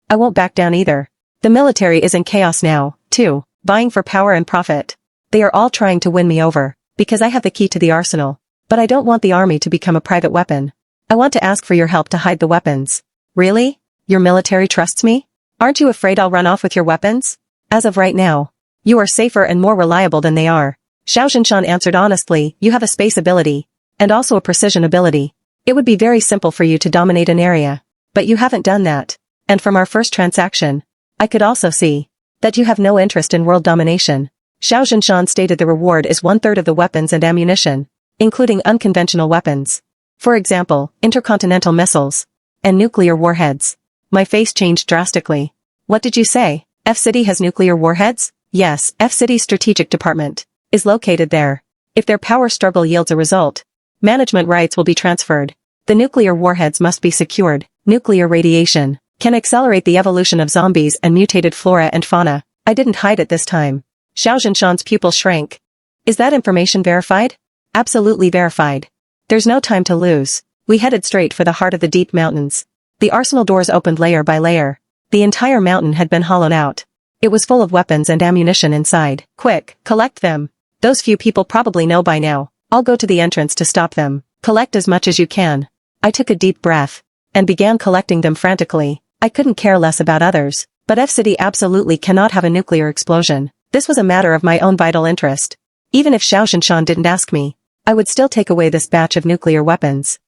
A: I won't back down either. The military is in chaos now, too, vying for power and profit. They are all trying to win me over, because I have the key to the arsenal. But I don't want the army to become a private weapon. I want to ask for your help to hide the weapons. Really? Your military trusts me? Aren't you afraid I'll run off with your weapons? As of right now, you are safer and more reliable than they are. Xiao Zhinshan answered honestly, you have a space ability, and also a precision ability. It would be very simple for you to dominate an area. But you haven't done that. And from our first transaction, I could also see that you have no interest in world domination. Xiao Zhinshan stated the reward is 1/3 of the weapons and ammunition, including unconventional weapons. For example, intercontinental missiles and nuclear warheads. My face changed drastically. What did you say? F-City has nuclear warheads? Yes, F-City's strategic department is located there. If their power struggle yields a result, management rights will be transferred. The nuclear warheads must be secured. Nuclear radiation can accelerate the evolution of zombies and mutated flora and fauna. I didn't hide it this time. Xiao Zhinshan's pupil shrank. Is that information verified? Absolutely verified. There's no time to lose. We headed straight for the heart of the deep mountains. The arsenal doors opened layer by layer. The entire mountain had been hollowed out. It was full of weapons and ammunition inside. Quick, collect them. Those few people probably know by now. I'll go to the entrance to stop them. Collect as much as you can. I took a deep breath and began collecting them frantically. I couldn't care less about others, but F-City absolutely cannot have a nuclear explosion. This was a matter of my own vital interest. Even if Xiao Zhinshan didn't ask me, I would still take away this batch of nuclear weapons.